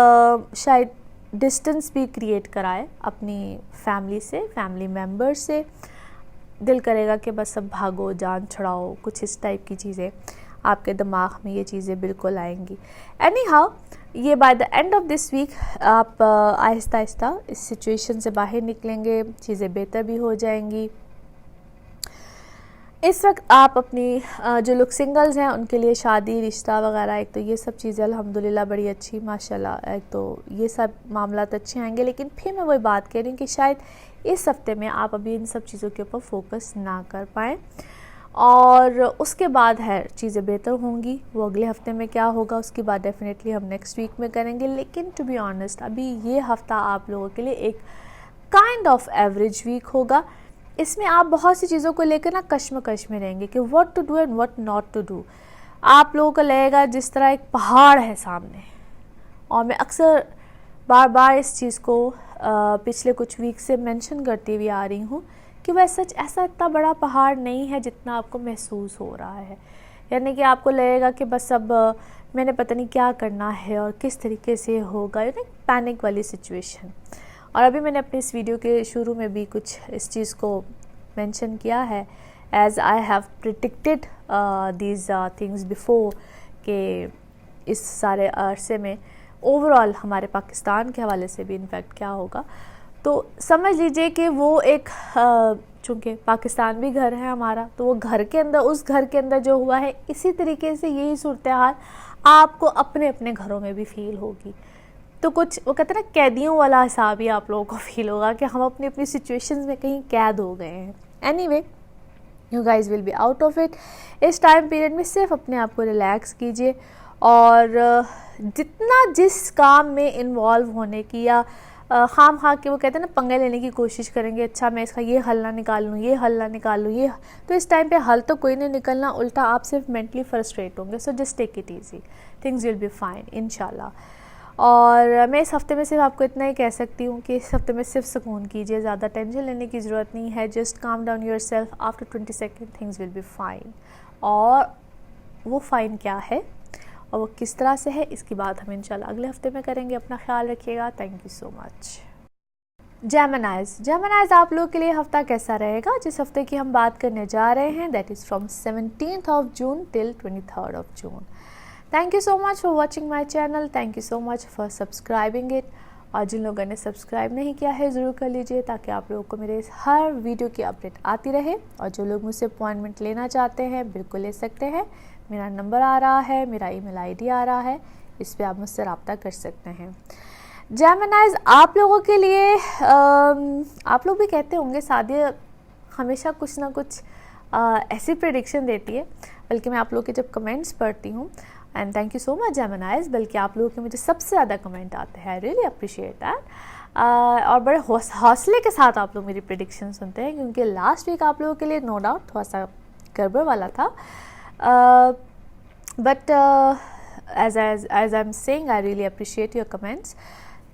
शायद डिस्टेंस भी क्रिएट कराए अपनी फैमिली से, फैमिली मेम्बर से। दिल करेगा कि बस अब भागो, जान छुड़ाओ, कुछ इस टाइप की चीज़ें आपके दिमाग में ये चीज़ें बिल्कुल आएंगी। एनी हाउ, ये by the end of this week आप आहिस्ता आहिस्ता इस सिचुएशन से बाहर निकलेंगे, चीज़ें बेहतर भी हो जाएंगी। इस वक्त आप अपनी जो लोग सिंगल्स हैं उनके लिए शादी, रिश्ता वगैरह, एक तो ये सब चीज़ें अल्हम्दुलिल्लाह बड़ी अच्छी, माशाल्लाह, एक तो ये सब मामलात अच्छे आएंगे। लेकिन फिर मैं वही बात कह रही हूँ कि शायद इस हफ्ते में आप अभी इन सब चीज़ों के ऊपर फोकस ना कर पाएँ, और उसके बाद है चीज़ें बेहतर होंगी। वो अगले हफ्ते में क्या होगा उसके बाद डेफिनेटली हम नेक्स्ट वीक में करेंगे। लेकिन टू बी ऑनेस्ट अभी ये हफ्ता आप लोगों के लिए एक काइंड ऑफ एवरेज वीक होगा। इसमें आप बहुत सी चीज़ों को लेकर ना कश्मकश में रहेंगे कि what to do and what not to do. आप लोगों को लगेगा जिस तरह एक पहाड़ है सामने, और मैं अक्सर बार बार इस चीज़ को पिछले कुछ वीक से मेंशन करती हुई आ रही हूँ कि वह सच ऐसा इतना बड़ा पहाड़ नहीं है जितना आपको महसूस हो रहा है। यानी कि आपको लगेगा कि बस अब मैंने पता नहीं क्या करना है और किस तरीके से होगा, यानी पैनिक वाली सिचुएशन। और अभी मैंने अपनी इस वीडियो के शुरू में भी कुछ इस चीज़ को मेंशन किया है, as I have predicted these things before, कि इस सारे अरसे में ओवरऑल हमारे पाकिस्तान के हवाले से भी इनफैक्ट क्या होगा। तो समझ लीजिए कि वो एक चूँकि पाकिस्तान भी घर है हमारा, तो वो घर के अंदर, उस घर के अंदर जो हुआ है, इसी तरीके से यही सूरत हाल आपको अपने अपने घरों में भी फील होगी। तो कुछ वो कहते हैं ना कैदियों वाला हिसाब ही आप लोगों को फील होगा कि हम अपनी अपनी सिचुएशंस में कहीं कैद हो गए हैं। Anyway, you guys will be out of it. इस टाइम पीरियड में सिर्फ अपने आप को रिलैक्स कीजिए, और जितना जिस काम में इन्वॉल्व होने की या खाम खा के वो कहते हैं ना पंगे लेने की कोशिश करेंगे, अच्छा मैं इसका ये हल ना निकाल लूँ, ये हल ना निकाल लूँ, ये, तो इस टाइम पे हल तो कोई नहीं निकलना, उल्टा आप सिर्फ मेंटली फ्रस्ट्रेट होंगे। So just take it easy, things will be fine इंशाल्लाह। और मैं इस हफ्ते में सिर्फ आपको इतना ही कह सकती हूँ कि इस हफ्ते में सिर्फ सुकून कीजिए, ज़्यादा टेंशन लेने की ज़रूरत नहीं है। Just calm down your self, after 20 second things will be fine. और वो फ़ाइन क्या है और वो किस तरह से है, इसकी बात हम इंशाल्लाह अगले हफ्ते में करेंगे। अपना ख्याल रखिएगा। Thank you so much. जेमिनाइज आप लोग के लिए हफ्ता कैसा रहेगा? जिस हफ्ते की हम बात करने जा रहे हैं, that is from 17th of June till 23rd of June। Thank you so much for watching my channel, thank you so much for subscribing it. और जिन लोगों ने सब्सक्राइब नहीं किया है ज़रूर कर लीजिए, ताकि आप लोगों को मेरे हर वीडियो की अपडेट आती रहे। और जो लोग मुझसे अपॉइंटमेंट लेना चाहते हैं बिल्कुल ले सकते हैं। मेरा नंबर आ रहा है, मेरा ईमेल आईडी आ रहा है, इस पर आप मुझसे रब्ता कर सकते हैं। जेमिनाइज आप लोगों के लिए आप लोग भी कहते होंगे सादिया हमेशा कुछ ना कुछ ऐसी प्रेडिक्शन देती है, बल्कि मैं आप लोगों के जब कमेंट्स पढ़ती हूँ, and thank you so much जेमिनाइज, बल्कि आप लोगों के मुझे सबसे ज़्यादा कमेंट आते हैं। I really appreciate that. और बड़े हौसले के साथ आप लोग मेरी प्रेडिक्शन सुनते हैं, क्योंकि लास्ट वीक आप लोगों के लिए नो डाउट थोड़ा सा गड़बड़ वाला था, but as I'm saying, I really appreciate your comments.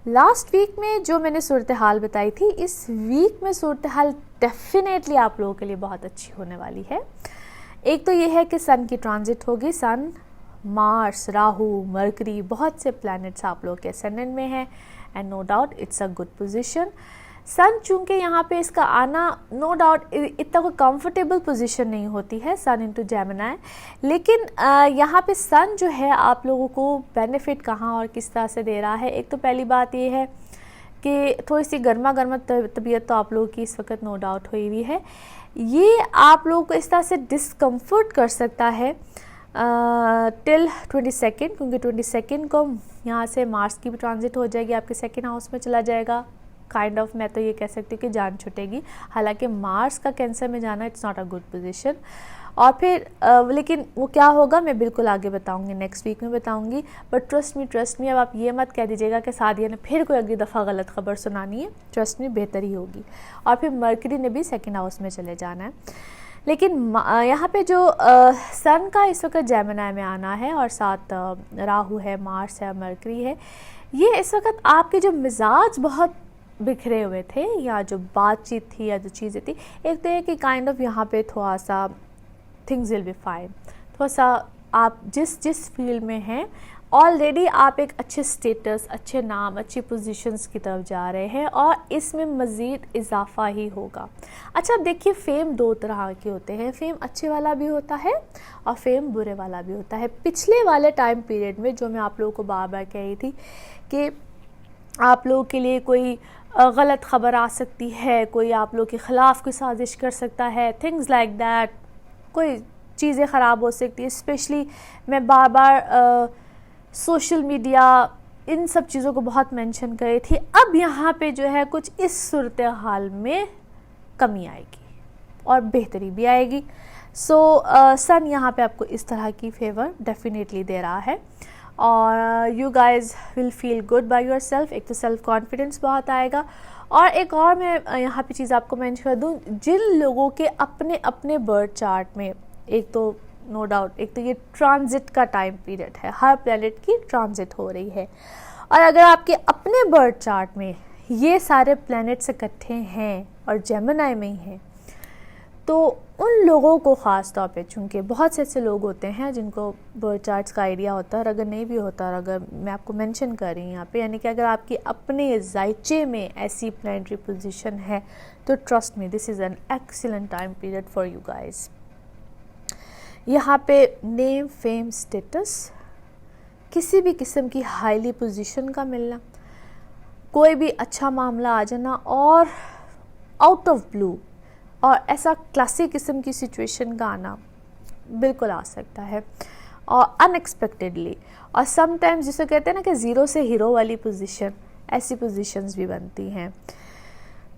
Last week में जो मैंने सूरत हाल बताई थी, इस वीक में सूरत हाल डेफिनेटली आप लोगों के लिए बहुत अच्छी होने वाली है। एक तो ये है कि सन की ट्रांजिट होगी। सन, मार्स, राहु, मरकरी, बहुत से प्लैनेट्स आप लोगों के असेंडेंट में हैं and no doubt it's a good position. Sun चूंकि यहाँ पे इसका आना नो डाउट इतना कोई कंफर्टेबल पोजीशन नहीं होती है, सन इनटू जेमिनी, लेकिन यहाँ पे सन जो है आप लोगों को बेनिफिट कहाँ और किस तरह से दे रहा है। एक तो पहली बात ये है कि थोड़ी सी गर्मा गर्मा तबीयत तो आप लोगों की इस वक्त नो डाउट हुई हुई है। ये आप लोगों को इस तरह से डिस्कम्फर्ट कर सकता है टिल 22nd, क्योंकि 22nd को यहाँ से मार्स की भी ट्रांजिट हो जाएगी, आपके सेकेंड हाउस में चला जाएगा। काइंड ऑफ मैं तो ये कह सकती हूँ कि जान छुटेगी। हालांकि मार्स का कैंसर में जाना it's not a good position. और फिर लेकिन वो क्या होगा मैं बिल्कुल आगे बताऊंगी, नेक्स्ट वीक में बताऊंगी। बट ट्रस्ट मी, अब आप ये मत कह दीजिएगा कि सादिया ने फिर कोई अगली दफ़ा गलत खबर सुनानी है। ट्रस्ट मी, बेहतर ही होगी। और फिर मरकरी ने भी सेकेंड हाउस में चले जाना है। लेकिन यहाँ पे जो सन का इस वक्त जेमिनी में आना है और साथ राहु है, मार्स है, मरकरी है, ये इस वक्त आपके जो मिजाज बहुत बिखरे हुए थे या जो बातचीत थी या जो चीज़ें थी, एक तो ये कि काइंड ऑफ यहाँ पे थोड़ा सा थिंग्स विल बी फाइन। थोड़ा सा आप जिस फील्ड में हैं ऑलरेडी आप एक अच्छे स्टेटस, अच्छे नाम, अच्छी पोजीशंस की तरफ जा रहे हैं और इसमें मज़ीद इजाफा ही होगा। अच्छा, अब देखिए फेम दो तरह के होते हैं। फेम अच्छे वाला भी होता है और फेम बुरे वाला भी होता है। पिछले वाले टाइम पीरियड में जो मैं आप लोगों को बार बार कह रही थी कि आप लोगों के लिए कोई गलत खबर आ सकती है, कोई आप लोगों के ख़िलाफ़ कोई साजिश कर सकता है, थिंग्स लाइक दैट, कोई चीज़ें ख़राब हो सकती है। स्पेशली मैं बार बार सोशल मीडिया इन सब चीज़ों को बहुत मेंशन कर रही थी। अब यहाँ पे जो है कुछ इस सूरत हाल में कमी आएगी और बेहतरी भी आएगी। सो सन यहाँ पे आपको इस तरह की फेवर डेफिनेटली दे रहा है और you guys will feel good by your self. एक तो सेल्फ कॉन्फिडेंस बहुत आएगा। और एक और मैं यहाँ पे चीज़ आपको मेंशन कर दूँ, जिन लोगों के अपने अपने बर्थ चार्ट में, एक तो नो डाउट एक तो ये ट्रांजिट का टाइम पीरियड है, हर प्लैनेट की ट्रांजिट हो रही है, और अगर आपके अपने बर्थ चार्ट में ये सारे प्लैनेट्स इकट्ठे हैं और जेमिनी में ही हैं, तो उन लोगों को ख़ास तौर पे, चूँकि बहुत से ऐसे लोग होते हैं जिनको बर्थ चार्ट्स का आइडिया होता है और अगर नहीं भी होता, और अगर मैं आपको मेंशन कर रही हूँ यहाँ पे, यानी कि अगर आपकी अपने जायचे में ऐसी प्लैनेटरी पोजीशन है, तो trust me this is an excellent time period for you guys. यहाँ पे नेम, फेम, स्टेटस, किसी भी किस्म की हाईली पोजीशन का मिलना, कोई भी अच्छा मामला आ जाना और आउट ऑफ ब्लू, और ऐसा क्लासिक किस्म की सिचुएशन का आना बिल्कुल आ सकता है और अनएक्सपेक्टेडली। और समटाइम्स जिसे कहते हैं ना कि ज़ीरो से हीरो वाली पोजीशन, ऐसी पोजीशंस भी बनती हैं।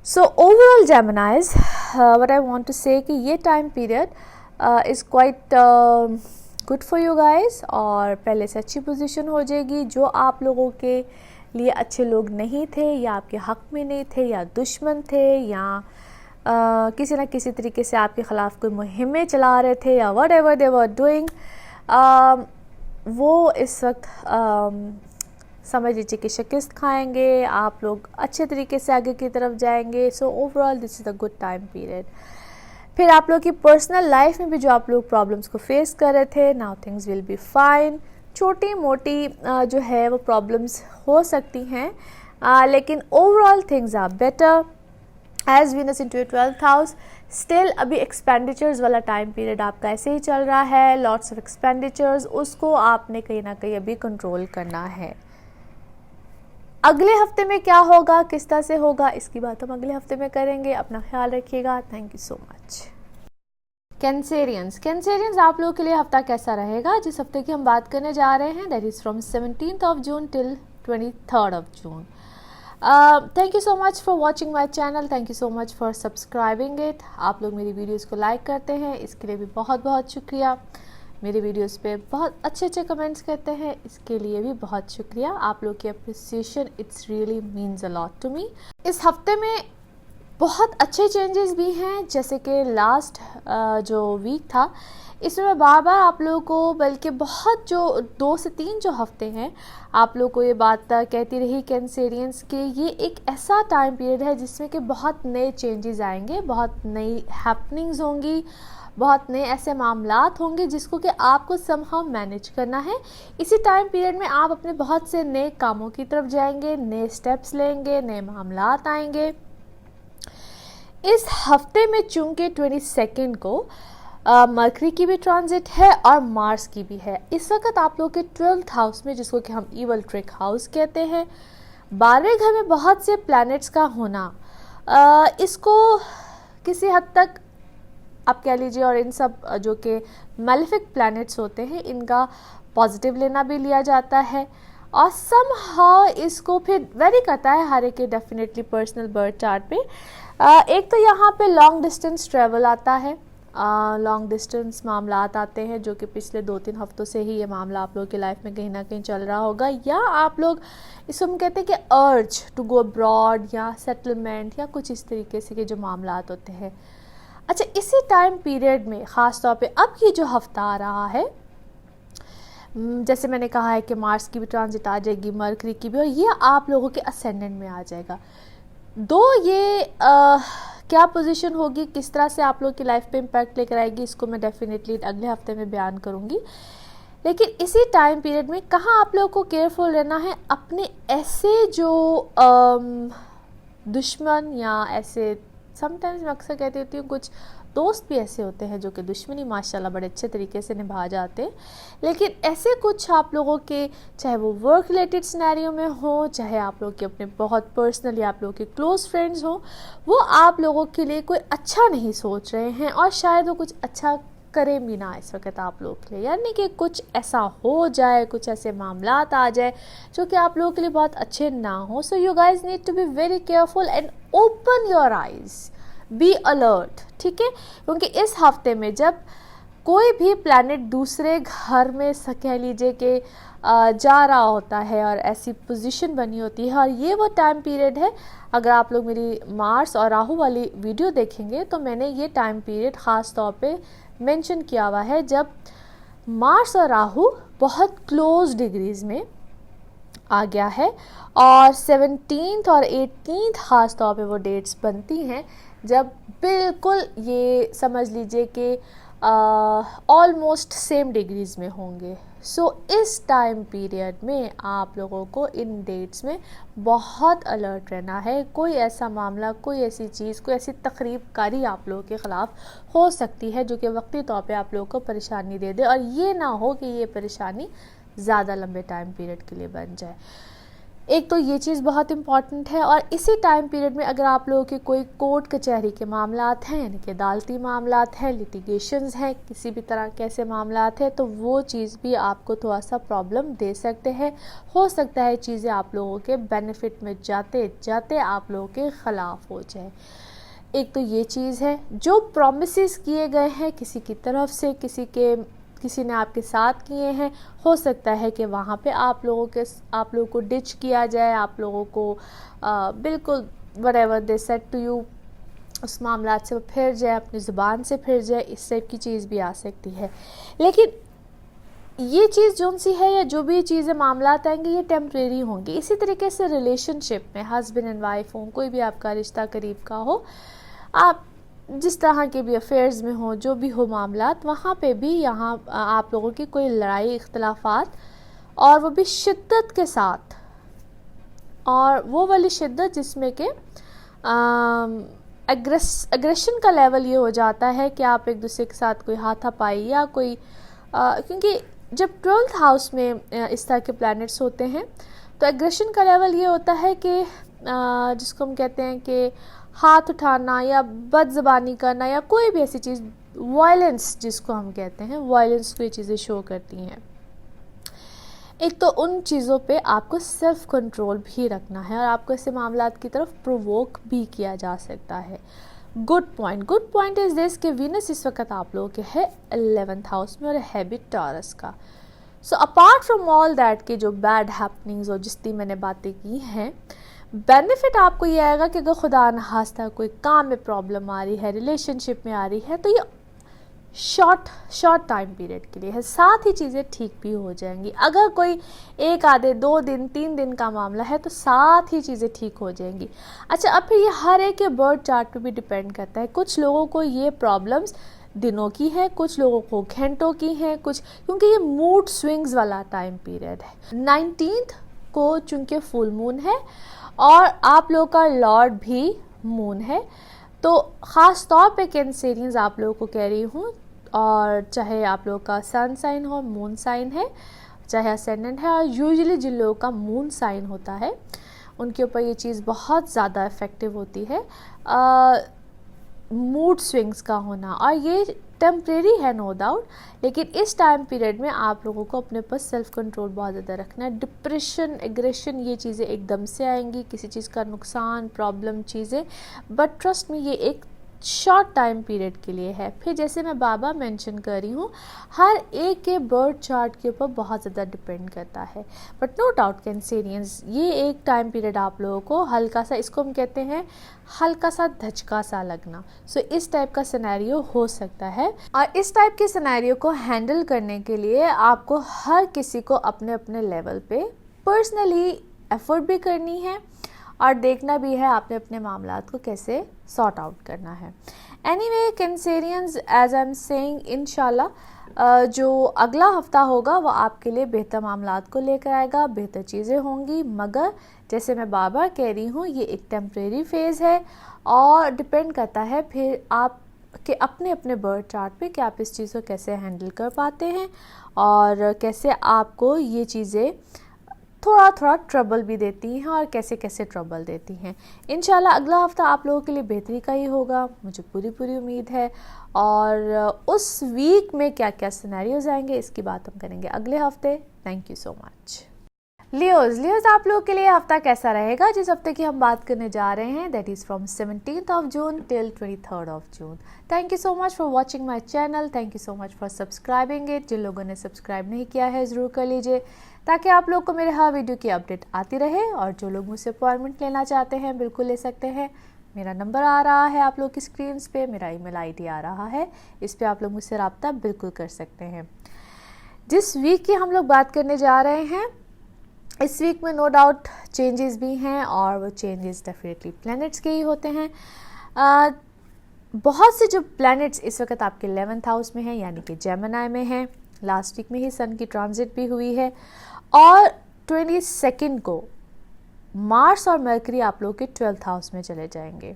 So overall Geminis, what I want to say कि ये time period is quite good for you guys और पहले से अच्छी पोजीशन हो जाएगी। जो आप लोगों के लिए अच्छे लोग नहीं थे या आपके हक़ में नहीं थे या दुश्मन थे या किसी न किसी तरीके से आपके ख़िलाफ़ कोई मुहिमें चला रहे थे या what ever they were doing, वो इस वक्त समझ लीजिए कि शिकस्त खाएंगे, आप लोग अच्छे तरीके से आगे की तरफ जाएंगे। So overall this is a good time period. फिर आप लोग की पर्सनल लाइफ में भी जो आप लोग प्रॉब्लम्स को फेस कर रहे थे, now things will be fine. छोटी मोटी जो है वो प्रॉब्लम्स हो सकती हैं, लेकिन overall things are better. As Venus into your 12th house, still अभी एक्सपेंडिचर्स वाला टाइम पीरियड आपका ऐसे ही चल रहा है, लॉट्स ऑफ एक्सपेंडिचर्स, उसको आपने कहीं ना कहीं अभी कंट्रोल करना है। अगले हफ्ते में क्या होगा, किस तरह से होगा, इसकी बात हम अगले हफ्ते में करेंगे। अपना ख्याल रखिएगा। Thank you so much. Cancerians आप लोगों के लिए हफ्ता कैसा रहेगा? जिस हफ्ते की हम बात करने जा रहे हैं that is from 17th of June till 23rd of June. Thank you so much for watching my channel, thank you so much for subscribing it. आप लोग मेरी वीडियोज़ को लाइक करते हैं, इसके लिए भी बहुत बहुत शुक्रिया। मेरे वीडियोस पे बहुत अच्छे अच्छे कमेंट्स करते हैं, इसके लिए भी बहुत शुक्रिया। आप लोग की appreciation it's really means a lot to me. इस हफ्ते में बहुत अच्छे चेंजेस भी हैं, जैसे कि लास्ट जो वीक था इसमें मैं बार बार आप लोगों को, बल्कि बहुत जो 2 से 3 जो हफ्ते हैं, आप लोगों को ये बात कहती रही कैंसेरियंस के ये एक ऐसा टाइम पीरियड है जिसमें कि बहुत नए चेंजेस आएंगे, बहुत नई हैपनिंग्स होंगी, बहुत नए ऐसे मामलात होंगे जिसको कि आपको समहाउ मैनेज करना है। इसी टाइम पीरियड में आप अपने बहुत से नए कामों की तरफ जाएंगे, नए स्टेप्स लेंगे, नए मामलात आएंगे। इस हफ्ते में चूंकि 22 को मरकरी की भी ट्रांजिट है और मार्स की भी है। इस वक्त आप लोग के 12th हाउस में, जिसको कि हम ईवल ट्रिक हाउस कहते हैं, 12वें घर में बहुत से प्लैनेट्स का होना, इसको किसी हद तक आप कह लीजिए, और इन सब जो कि मैलेफिक प्लैनेट्स होते हैं इनका पॉजिटिव लेना भी लिया जाता है, और समहाउ इसको फिर वेरी करता है हर एक के डेफिनेटली पर्सनल बर्थ चार्ट पे। एक तो यहाँ पे लॉन्ग डिस्टेंस ट्रेवल आता है, लॉन्ग डिस्टेंस मामलात आते हैं, जो कि पिछले 2-3 हफ्तों से ही ये मामला आप लोगों की लाइफ में कहीं ना कहीं चल रहा होगा, या आप लोग इसको हम कहते हैं कि अर्ज टू गो अब्रॉड या सेटलमेंट या कुछ इस तरीके से के जो मामलात होते हैं। अच्छा, इसी टाइम पीरियड में ख़ास तौर पे अब ये जो हफ्ता आ रहा है, जैसे मैंने कहा है कि मार्स की भी ट्रांजिट आ जाएगी, मरकरी की भी, और ये आप लोगों के असेंडेंट में आ जाएगा। ये क्या पोजीशन होगी, किस तरह से आप लोग की लाइफ पे इम्पैक्ट लेकर आएगी, इसको मैं डेफिनेटली अगले हफ्ते में बयान करूँगी। लेकिन इसी टाइम पीरियड में कहाँ आप लोगों को केयरफुल रहना है, अपने ऐसे जो दुश्मन या ऐसे, समटाइम्स मैं अक्सर कहती होती हूँ, कुछ दोस्त भी ऐसे होते हैं जो कि दुश्मनी माशाल्लाह बड़े अच्छे तरीके से निभा जाते हैं, लेकिन ऐसे कुछ आप लोगों के, चाहे वो वर्क रिलेटेड सिनेरियो में हो, चाहे आप लोग के अपने बहुत पर्सनल या आप लोगों के क्लोज फ्रेंड्स हो, वो आप लोगों के लिए कोई अच्छा नहीं सोच रहे हैं, और शायद वो कुछ अच्छा करें भी ना इस वक्त आप लोगों के लिए, यानी कि कुछ ऐसा हो जाए, कुछ ऐसे मामलात आ जाए जो कि आप लोगों के लिए बहुत अच्छे ना हो। So you guys need to be very careful and open your eyes, be alert, ठीक है, क्योंकि इस हफ्ते में जब कोई भी प्लैनेट दूसरे घर में कह लीजिए कि जा रहा होता है और ऐसी पोजीशन बनी होती है, और ये वो टाइम पीरियड है, अगर आप लोग मेरी मार्स और राहु वाली वीडियो देखेंगे तो मैंने ये टाइम पीरियड ख़ास तौर पे मेंशन किया हुआ है, जब मार्स और राहु बहुत क्लोज डिग्रीज में आ गया है, और 17th और 18th ख़ास तौर पे वो डेट्स बनती हैं जब बिल्कुल ये समझ लीजिए कि ऑलमोस्ट सेम डिग्रीज में होंगे। सो इस टाइम पीरियड में आप लोगों को इन डेट्स में बहुत अलर्ट रहना है। कोई ऐसा मामला, कोई ऐसी चीज़, कोई ऐसी तकरीबकारी आप लोगों के ख़िलाफ़ हो सकती है जो कि वक्ती तौर पे आप लोगों को परेशानी दे दे, और ये ना हो कि ये परेशानी ज़्यादा लंबे टाइम पीरियड के लिए बन जाए। एक तो ये चीज़ बहुत इम्पॉर्टेंट है। और इसी टाइम पीरियड में अगर आप लोगों के कोई कोर्ट कचहरी के मामलात हैं, यानी कि अदालती मामलात हैं, लिटिगेशंस हैं, किसी भी तरह के ऐसे मामलात हैं, तो वो चीज़ भी आपको थोड़ा सा प्रॉब्लम दे सकते हैं। हो सकता है चीज़ें आप लोगों के बेनिफिट में जाते जाते आप लोगों के ख़िलाफ़ हो जाए। एक तो ये चीज़ है, जो प्रॉमिसेस किए गए हैं किसी की तरफ से, किसी ने आपके साथ किए हैं, हो सकता है कि वहाँ पे आप लोगों को डिच किया जाए, आप लोगों को बिल्कुल whatever they said to you उस मामला से वो फिर जाए, अपनी ज़ुबान से फिर जाए, इस टाइप की चीज़ भी आ सकती है। लेकिन ये चीज़ जो सी है, या जो भी चीज़ें मामलात आएंगे, ये टेम्प्रेरी होंगी। इसी तरीके से रिलेशनशिप में हस्बैंड एंड वाइफ हो, कोई भी आपका रिश्ता करीब का हो, आप जिस तरह के भी अफेयर्स में हो, जो भी हो मामलात, वहाँ पे भी यहाँ आप लोगों की कोई लड़ाई, इख्तलाफात, और वो भी शिद्दत के साथ, और वो वाली शिद्दत जिसमें कि एग्रेशन का लेवल ये हो जाता है कि आप एक दूसरे के साथ कोई हाथापाई या कोई क्योंकि जब 12th हाउस में इस तरह के प्लैनेट्स होते हैं तो एग्रेशन का लेवल ये होता है कि जिसको हम कहते हैं कि हाथ उठाना या बदज़बानी करना या कोई भी ऐसी चीज़, वायलेंस जिसको हम कहते हैं, वायलेंस को ये चीज़ें शो करती हैं। एक तो उन चीज़ों पे आपको सेल्फ कंट्रोल भी रखना है, और आपको ऐसे मामलात की तरफ प्रोवोक भी किया जा सकता है। गुड पॉइंट इज़ दिस कि वीनस इस वक्त आप लोगों के है 11th हाउस में और है भी टॉरस का। So apart from all that के जो बैड हैपनिंग्स और जितनी मैंने बातें की हैं, बेनिफिट आपको ये आएगा कि अगर खुदा न खास्ता कोई काम में प्रॉब्लम आ रही है, रिलेशनशिप में आ रही है, तो ये शॉर्ट टाइम पीरियड के लिए है, साथ ही चीज़ें ठीक भी हो जाएंगी। अगर कोई एक आधे 2 दिन 3 दिन का मामला है तो साथ ही चीज़ें ठीक हो जाएंगी। अच्छा, अब फिर ये हर एक के बर्थ चार्ट पे भी डिपेंड करता है। कुछ लोगों को ये प्रॉब्लम्स दिनों की है, कुछ लोगों को घंटों की है, कुछ, क्योंकि ये मूड स्विंग्स वाला टाइम पीरियड है। 19th को चूँकि फुल मून है और आप लोगों का लॉर्ड भी मून है, तो ख़ास तौर पे कैंसेरियंस आप लोगों को कह रही हूँ, और चाहे आप लोगों का सन साइन हो, मून साइन है, चाहे असेंडेंट है, और यूजुअली जिन लोगों का मून साइन होता है उनके ऊपर ये चीज़ बहुत ज़्यादा इफ़ेक्टिव होती है, मूड स्विंग्स का होना। और ये टेम्परेरी है नो डाउट, लेकिन इस टाइम पीरियड में आप लोगों को अपने पास सेल्फ कंट्रोल बहुत ज़्यादा रखना है। डिप्रेशन, एग्रेशन, ये चीज़ें एकदम से आएंगी, किसी चीज़ का नुकसान, प्रॉब्लम चीज़ें, बट ट्रस्ट में ये एक शॉर्ट टाइम पीरियड के लिए है। फिर जैसे मैं बाबा मेंशन कर रही हूँ, हर एक के बर्थ चार्ट के ऊपर बहुत ज़्यादा डिपेंड करता है, बट नो डाउट कैंसेरियंस, ये एक टाइम पीरियड आप लोगों को हल्का सा, इसको हम कहते हैं हल्का सा धचका सा लगना। सो इस टाइप का सिनेरियो हो सकता है, और इस टाइप के सिनेरियो को हैंडल करने के लिए आपको हर किसी को अपने अपने लेवल पे पर्सनली एफर्ट भी करनी है और देखना भी है आपने अपने मामलात को कैसे सॉर्ट आउट करना है। Anyway Cancerians, as I am saying, इंशाल्लाह जो अगला हफ्ता होगा वो आपके लिए बेहतर मामलात को लेकर आएगा, बेहतर चीज़ें होंगी, मगर जैसे मैं बार बार कह रही हूँ ये एक टेम्परेरी फेज़ है और डिपेंड करता है फिर आप के अपने अपने बर्थ चार्ट पे कि आप इस चीज़ को कैसे हैंडल कर पाते हैं और कैसे आपको ये चीज़ें थोड़ा थोड़ा ट्रबल भी देती हैं और कैसे कैसे ट्रबल देती हैं। इंशाल्लाह अगला हफ्ता आप लोगों के लिए बेहतरी का ही होगा, मुझे पूरी उम्मीद है। और उस वीक में क्या क्या सिनेरियोज आएंगे इसकी बात हम करेंगे अगले हफ्ते। Thank you so much. Leos आप लोगों के लिए हफ्ता कैसा रहेगा? जिस हफ्ते की हम बात करने जा रहे हैं that is from 17th of June till 23rd of June। Thank you so much for watching my channel, thank you so much for subscribing it. जिन लोगों ने सब्सक्राइब नहीं किया है ज़रूर कर लीजिए ताकि आप लोग को मेरे हर वीडियो की अपडेट आती रहे। और जो लोग मुझसे अपॉइंटमेंट लेना चाहते हैं बिल्कुल ले सकते हैं। मेरा नंबर आ रहा है आप लोग की स्क्रीन पे, मेरा ईमेल आईडी आ रहा है, इस पर आप लोग मुझसे रब्ता बिल्कुल कर सकते हैं। जिस वीक की हम लोग बात करने जा रहे हैं, इस वीक में नो डाउट चेंजेस भी हैं और वो चेंजेस डेफिनेटली प्लैनेट्स के ही होते हैं। बहुत से जो प्लैनेट्स इस वक्त आपके 11th हाउस में हैं, यानी कि जेमिनी में हैं। लास्ट वीक में ही सन की ट्रांजिट भी हुई है और 22 को मार्स और मरकरी आप लोग के 12th हाउस में चले जाएंगे।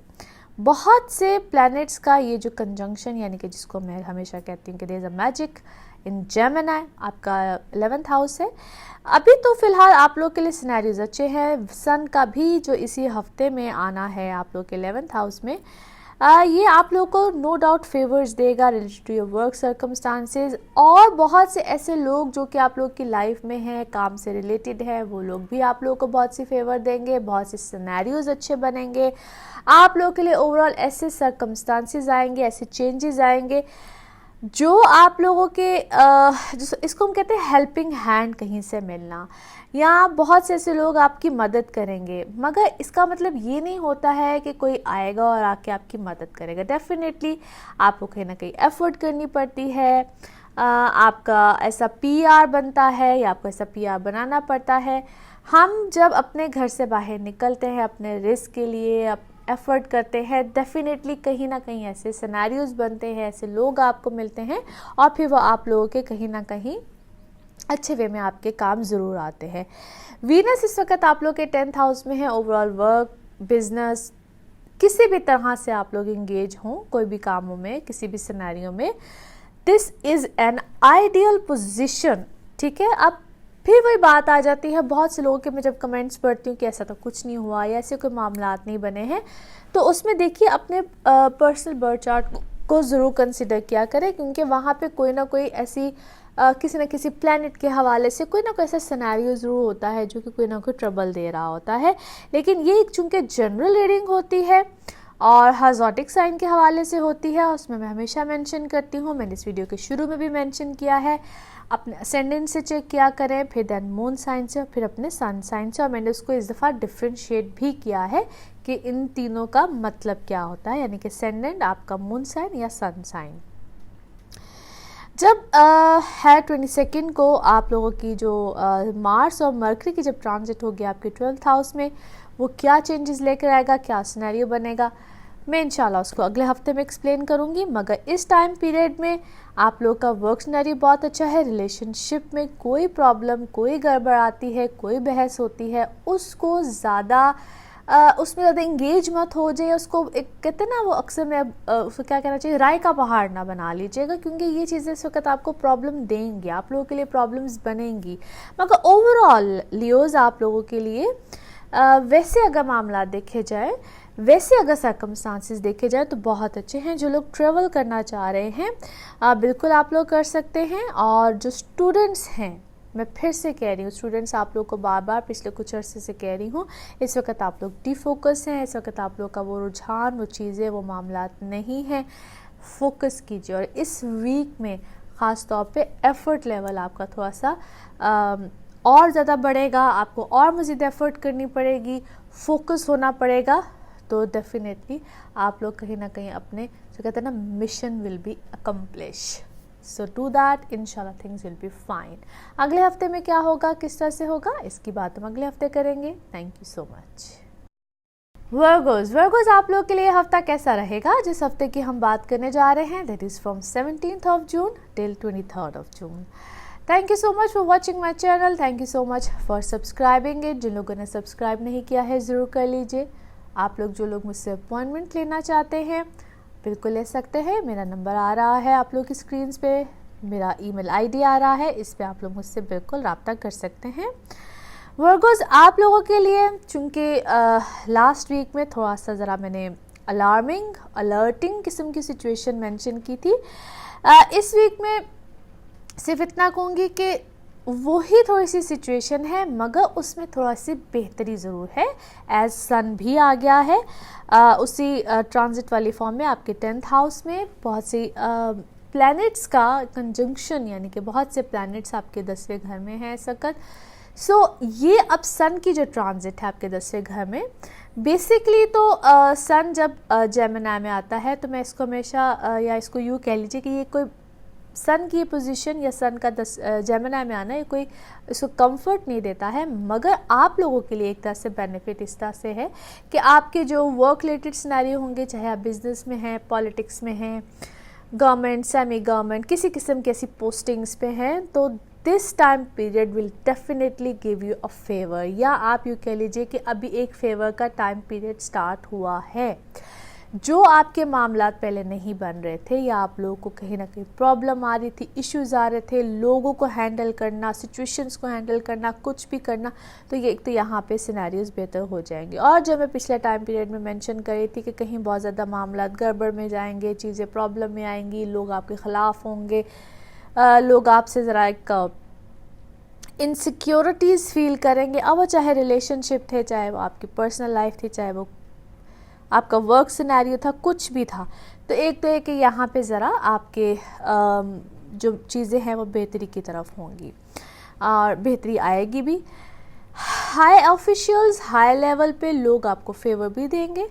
बहुत से प्लैनेट्स का ये जो कंजंक्शन, यानी कि जिसको मैं हमेशा कहती हूँ कि there is a magic in Gemini, आपका 11th हाउस है। अभी तो फिलहाल आप लोग के लिए सिनेरियोज अच्छे हैं। सन का भी जो इसी हफ्ते में आना है आप लोग के 11th हाउस में, ये आप लोग को नो डाउट फेवर्स देगा related to your work circumstances. और बहुत से ऐसे लोग जो कि आप लोग की लाइफ में हैं, काम से रिलेटेड है, वो लोग भी आप लोग को बहुत सी फेवर देंगे। बहुत से सिनेरियोज अच्छे बनेंगे आप लोग के लिए। ओवरऑल ऐसे सर्कमस्टांसेस आएंगे, ऐसे चेंजेस आएंगे जो आप लोगों के जो इसको हम कहते हैं हेल्पिंग हैंड कहीं से मिलना, या बहुत से ऐसे लोग आपकी मदद करेंगे। मगर इसका मतलब ये नहीं होता है कि कोई आएगा और आके आपकी मदद करेगा। डेफिनेटली आपको कहीं ना कहीं एफर्ट करनी पड़ती है, आपका ऐसा पीआर बनता है या आपको ऐसा पीआर बनाना पड़ता है। हम जब अपने घर से बाहर निकलते हैं अपने रिस्क के लिए एफ़र्ट करते हैं, डेफिनेटली कहीं ना कहीं ऐसे सिनेरियोज बनते हैं, ऐसे लोग आपको मिलते हैं और फिर वो आप लोगों के कहीं ना कहीं अच्छे वे में आपके काम ज़रूर आते हैं। वीनस इस वक्त आप लोग के 10th हाउस में है। ओवरऑल वर्क, बिजनेस, किसी भी तरह से आप लोग इंगेज हों कोई भी कामों में, किसी भी सिनेरियो में, this is an ideal position. ठीक है, अब फिर वही बात आ जाती है, बहुत से लोगों के मैं जब कमेंट्स पढ़ती हूँ कि ऐसा तो कुछ नहीं हुआ या ऐसे कोई मामलात नहीं बने हैं, तो उसमें देखिए अपने पर्सनल बर्थ चार्ट को ज़रूर कंसिडर किया करें, क्योंकि वहाँ पे कोई ना कोई ऐसी किसी न किसी प्लैनेट के हवाले से कोई ना कोई ऐसा सिनेरियो ज़रूर होता है जो कि कोई ना कोई ट्रबल दे रहा होता है। लेकिन ये चूँकि जनरल रीडिंग होती है और हर ज़ोडिक साइन के हवाले से होती है, उसमें मैं हमेशा मेंशन करती हूँ, मैंने इस वीडियो के शुरू में भी मेंशन किया है, अपने असेंडेंट से चेक किया करें, फिर देन मून साइन से, फिर अपने सन साइन से। और मैंने उसको इस दफ़ा डिफ्रेंशिएट भी किया है कि इन तीनों का मतलब क्या होता है, यानी कि असेंडेंट आपका मून साइन या सन साइन। जब है 22 को आप लोगों की जो मार्स और मरकरी की जब ट्रांजिट होगी आपके 12th हाउस में, वो क्या चेंजेस लेकर आएगा, क्या सिनेरियो बनेगा, मैं इंशाल्लाह उसको अगले हफ्ते में एक्सप्लेन करूँगी। मगर इस टाइम पीरियड में आप लोग का वर्क सिनेरियो बहुत अच्छा है। रिलेशनशिप में कोई प्रॉब्लम, कोई गड़बड़ आती है, कोई बहस होती है, उसको ज़्यादा उसमें ज़्यादा इंगेज मत हो जाए। उसको एक कहते हैं ना, वो अक्सर मैं उसको क्या कहना चाहिए, राय का पहाड़ ना बना लीजिएगा, क्योंकि ये चीज़ें इस वक्त आपको प्रॉब्लम देंगी, आप लोगों के लिए प्रॉब्लम्स बनेंगी। मगर ओवरऑल लियोज आप लोगों के लिए वैसे अगर मामला देखे जाए, वैसे अगर सर्कमस्टांसेस देखे जाए तो बहुत अच्छे हैं। जो लोग ट्रैवल करना चाह रहे हैं बिल्कुल आप लोग कर सकते हैं। और जो स्टूडेंट्स हैं, मैं फिर से कह रही हूँ, स्टूडेंट्स आप लोग को बार बार पिछले कुछ अरसे से कह रही हूँ, इस वक्त आप लोग डिफोकस हैं। इस वक्त आप लोग का वो रुझान, वो चीज़ें, वो मामला नहीं है। फोकस कीजिए। और इस वीक में ख़ास तौर पे एफ़र्ट लेवल आपका थोड़ा सा और ज़्यादा बढ़ेगा। आपको और मज़ीद एफ़र्ट करनी पड़ेगी, फोकस होना पड़ेगा। तो डेफिनेटली आप लोग कहीं ना कहीं अपने जो कहते हैं ना, mission will be accomplish. So do that, इंशाल्लाह थिंग्स विल बी फाइन। अगले हफ्ते में क्या होगा, किस तरह से होगा, इसकी बात हम अगले हफ्ते करेंगे। Thank you so much. Virgos आप लोग के लिए हफ्ता कैसा रहेगा, जिस हफ्ते की हम बात करने जा रहे हैं, that is from 17th of June till 23rd of June। Thank you so much for watching my channel. Thank you so much for subscribing it. जिन लोगों ने सब्सक्राइब नहीं किया है ज़रूर कर लीजिए। आप लोग जो लोग मुझसे अपॉइंटमेंट लेना चाहते हैं बिल्कुल ले सकते हैं। मेरा नंबर आ रहा है आप लोग की स्क्रीन पे, मेरा ईमेल आईडी आ रहा है, इस पे आप लोग मुझसे बिल्कुल रब्ता कर सकते हैं। वर्गोज आप लोगों के लिए चूँकि लास्ट वीक में थोड़ा सा ज़रा मैंने अलर्टिंग किस्म की सिचुएशन मेंशन की थी, इस वीक में सिर्फ इतना कहूँगी कि वही थोड़ी सी सिचुएशन है, मगर उसमें थोड़ा सी बेहतरी ज़रूर है। एज सन भी आ गया है उसी ट्रांजिट वाली फॉर्म में आपके 10th हाउस में। बहुत सी प्लैनेट्स का कंजंक्शन, यानी कि बहुत से प्लैनेट्स आपके 10वें घर में हैं इस वक्त। सो ये अब सन की जो ट्रांजिट है आपके 10वें घर में, बेसिकली तो सन जब जेमिनी में आता है, तो मैं इसको हमेशा या इसको यूँ कह लीजिए कि ये कोई सन की पोजीशन या सन का जेमिनी में आना, ये कोई इसको कंफर्ट नहीं देता है। मगर आप लोगों के लिए एक तरह से बेनिफिट इस तरह से है कि आपके जो वर्क रिलेटेड सिनेरियो होंगे, चाहे आप बिजनेस में हैं, पॉलिटिक्स में हैं, गवर्नमेंट, सेमी गवर्नमेंट, किसी किस्म की ऐसी पोस्टिंग्स पे हैं, तो this time period will definitely give you a favour. या आप यूँ कह लीजिए कि अभी एक फेवर का टाइम पीरियड स्टार्ट हुआ है। जो आपके मामला पहले नहीं बन रहे थे, या आप लोगों को कहीं ना कहीं प्रॉब्लम आ रही थी, इश्यूज आ रहे थे, लोगों को हैंडल करना, सिचुएशंस को हैंडल करना, कुछ भी करना, तो ये एक तो यहाँ पे सिनेरियोज बेहतर हो जाएंगे। और जो मैं पिछले टाइम पीरियड में मेंशन कर रही थी कि कहीं बहुत ज़्यादा मामला गड़बड़ में जाएंगे, चीज़ें प्रॉब्लम में आएंगी, लोग आपके ख़िलाफ़ होंगे, लोग आपसे ज़रा एक इनसिक्योरिटीज़ फील करेंगे। अब वो चाहे रिलेशनशिप थे, चाहे वो आपकी पर्सनल लाइफ थी, चाहे वो आपका वर्क सिनेरियो था, कुछ भी था, तो एक तो है कि यहाँ पे ज़रा आपके जो चीज़ें हैं वो बेहतरी की तरफ होंगी और बेहतरी आएगी भी। हाई ऑफिशियल्स, हाई लेवल पे लोग आपको फेवर भी देंगे।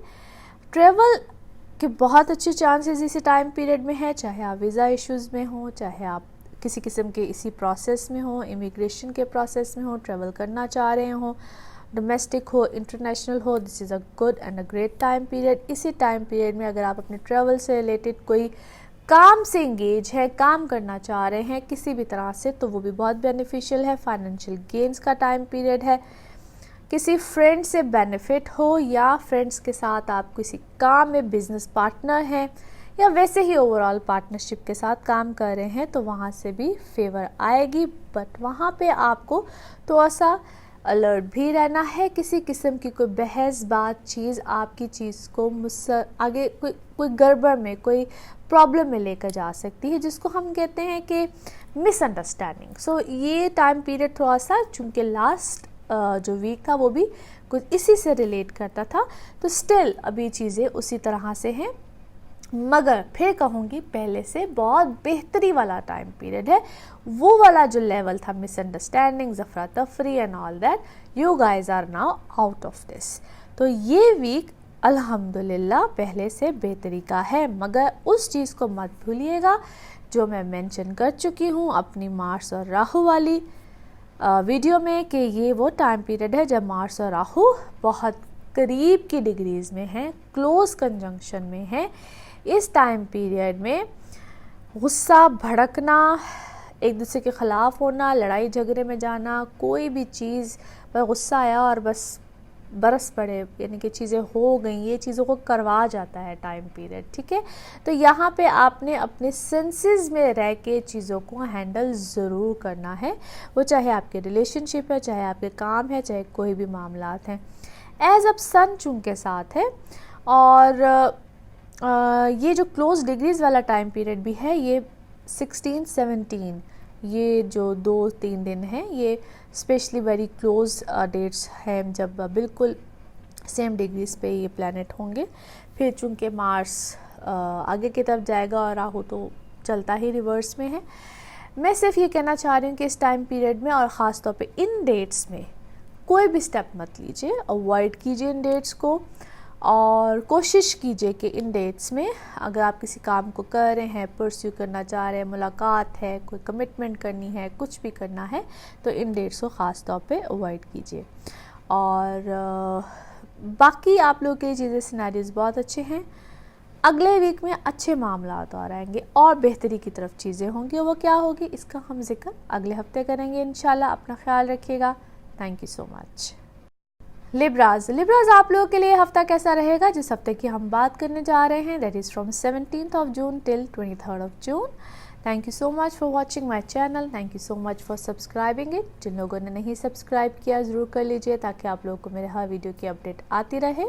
ट्रैवल के बहुत अच्छे चांसेस इसी टाइम पीरियड में है, चाहे आप वीज़ा इश्यूज़ में हो, चाहे आप किसी किस्म के इसी प्रोसेस में हो, इमिग्रेशन के प्रोसेस में हो, ट्रैवल करना चाह रहे हो, डोमेस्टिक हो, इंटरनेशनल हो, this is a good and a great time period. इसी टाइम पीरियड में अगर आप अपने ट्रैवल से रिलेटेड कोई काम से इंगेज है, काम करना चाह रहे हैं किसी भी तरह से, तो वो भी बहुत बेनिफिशियल है। फाइनेंशियल गेंस का टाइम पीरियड है। किसी फ्रेंड से बेनिफिट हो, या फ्रेंड्स के साथ आप किसी काम में बिजनेस पार्टनर हैं, या वैसे ही ओवरऑल पार्टनरशिप के साथ काम कर रहे हैं, तो वहाँ से भी फेवर आएगी। बट वहाँ पे आपको थोड़ा सा अलर्ट भी रहना है। किसी किस्म की कोई बहस बात चीज़ आपकी चीज़ को मुझसे आगे कोई गड़बड़ में, कोई प्रॉब्लम में लेकर जा सकती है, जिसको हम कहते हैं कि मिसअंडरस्टैंडिंग। सो ये टाइम पीरियड थोड़ा सा, चूँकि लास्ट जो वीक था वो भी कुछ इसी से रिलेट करता था, तो स्टिल अभी चीज़ें उसी तरह से हैं। मगर फिर कहूँगी पहले से बहुत बेहतरी वाला टाइम पीरियड है। वो वाला जो लेवल था मिसअंडरस्टैंडिंग, अफरा तफरी and all that, you guys are now out of this. तो ये वीक अल्हम्दुलिल्लाह पहले से बेहतरी का है। मगर उस चीज़ को मत भूलिएगा जो मैं मेंशन कर चुकी हूँ अपनी मार्स और राहु वाली वीडियो में कि ये वो टाइम पीरियड है जब मार्स और राहु बहुत करीब की डिग्रीज में हैं, क्लोज कंजंक्शन में हैं। इस टाइम पीरियड में गुस्सा, भड़कना, एक दूसरे के ख़िलाफ़ होना, लड़ाई झगड़े में जाना, कोई भी चीज़ पर गुस्सा आया और बस बरस पड़े, यानी कि चीज़ें हो गई, ये चीज़ों को करवा जाता है टाइम पीरियड। ठीक है, तो यहाँ पे आपने अपने सेंसेस में रह के चीज़ों को हैंडल ज़रूर करना है, वो चाहे आपके रिलेशनशिप है, चाहे आपके काम है, चाहे कोई भी मामलात हैं। एज अब सन चूँकि साथ है और ये जो क्लोज डिग्रीज़ वाला टाइम पीरियड भी है, ये 16-17, ये जो 2-3 दिन हैं, ये स्पेशली वेरी क्लोज डेट्स हैं जब बिल्कुल सेम डिग्रीज पे ये प्लैनेट होंगे। फिर चूँकि मार्स आगे की तरफ जाएगा और राहु तो चलता ही रिवर्स में है। मैं सिर्फ ये कहना चाह रही हूँ कि इस टाइम पीरियड में और ख़ास तौर पे इन डेट्स में कोई भी स्टेप मत लीजिए, अवॉइड कीजिए इन डेट्स को और कोशिश कीजिए कि इन डेट्स में अगर आप किसी काम को कर रहे हैं, परस्यू करना चाह रहे हैं, मुलाकात है, कोई कमिटमेंट करनी है, कुछ भी करना है, तो इन डेट्स को ख़ास तौर पे अवॉइड कीजिए। और बाकी आप लोगों के लिए चीज़ें, सिनेरियोज बहुत अच्छे हैं। अगले वीक में अच्छे मामलात और आएंगे और बेहतरी की तरफ चीज़ें होंगी, और वो क्या होगी इसका हम जिक्र अगले हफ्ते करेंगे इंशाल्लाह। अपना ख्याल रखिएगा। Thank you so much. लिब्राज आप लोगों के लिए हफ्ता कैसा रहेगा? जिस हफ्ते की हम बात करने जा रहे हैं, that is from 17th of June till 23rd of June। Thank you so much for watching my channel, thank you so much for subscribing it. जिन लोगों ने नहीं सब्सक्राइब किया ज़रूर कर लीजिए ताकि आप लोगों को मेरे हर वीडियो की अपडेट आती रहे।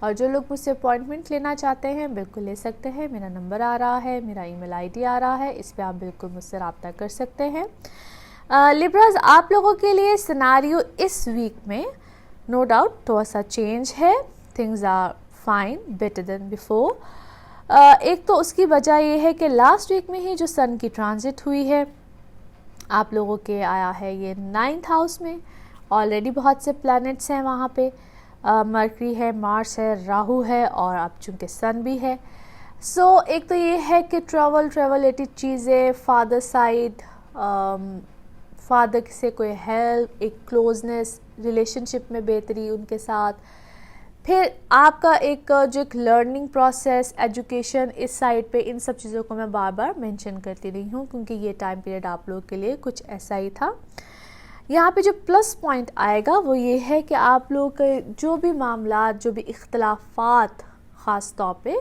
और जो लोग मुझसे अपॉइंटमेंट लेना चाहते हैं बिल्कुल ले सकते हैं। मेरा नंबर आ रहा है, मेरा ईमेल आईडी आ रहा है, इस पर आप बिल्कुल मुझसे रब्ता कर सकते हैं। लिब्राज आप लोगों के लिए सिनारियो इस वीक में नो डाउट थोड़ा सा चेंज है। Things are fine, better than before. एक तो उसकी वजह ये है कि लास्ट वीक में ही जो सन की ट्रांजिट हुई है आप लोगों के आया है ये 9th हाउस में। ऑलरेडी बहुत से प्लैनेट्स हैं वहाँ पे, मरकरी है, मार्स है, राहु है और अब चूँकि सन भी है। सो एक तो ये है कि ट्रैवल रिलेटेड चीज़ें, फादर साइड, फादर से कोई हेल्प, एक क्लोजनेस, रिलेशनशिप में बेहतरी उनके साथ। फिर आपका एक जो एक लर्निंग प्रोसेस, एजुकेशन, इस साइड पे इन सब चीज़ों को मैं बार बार मेंशन करती रही हूँ क्योंकि ये टाइम पीरियड आप लोगों के लिए कुछ ऐसा ही था। यहाँ पे जो प्लस पॉइंट आएगा वो ये है कि आप लोगों के जो भी मामलात, जो भी इख्तलाफात ख़ास तौर पे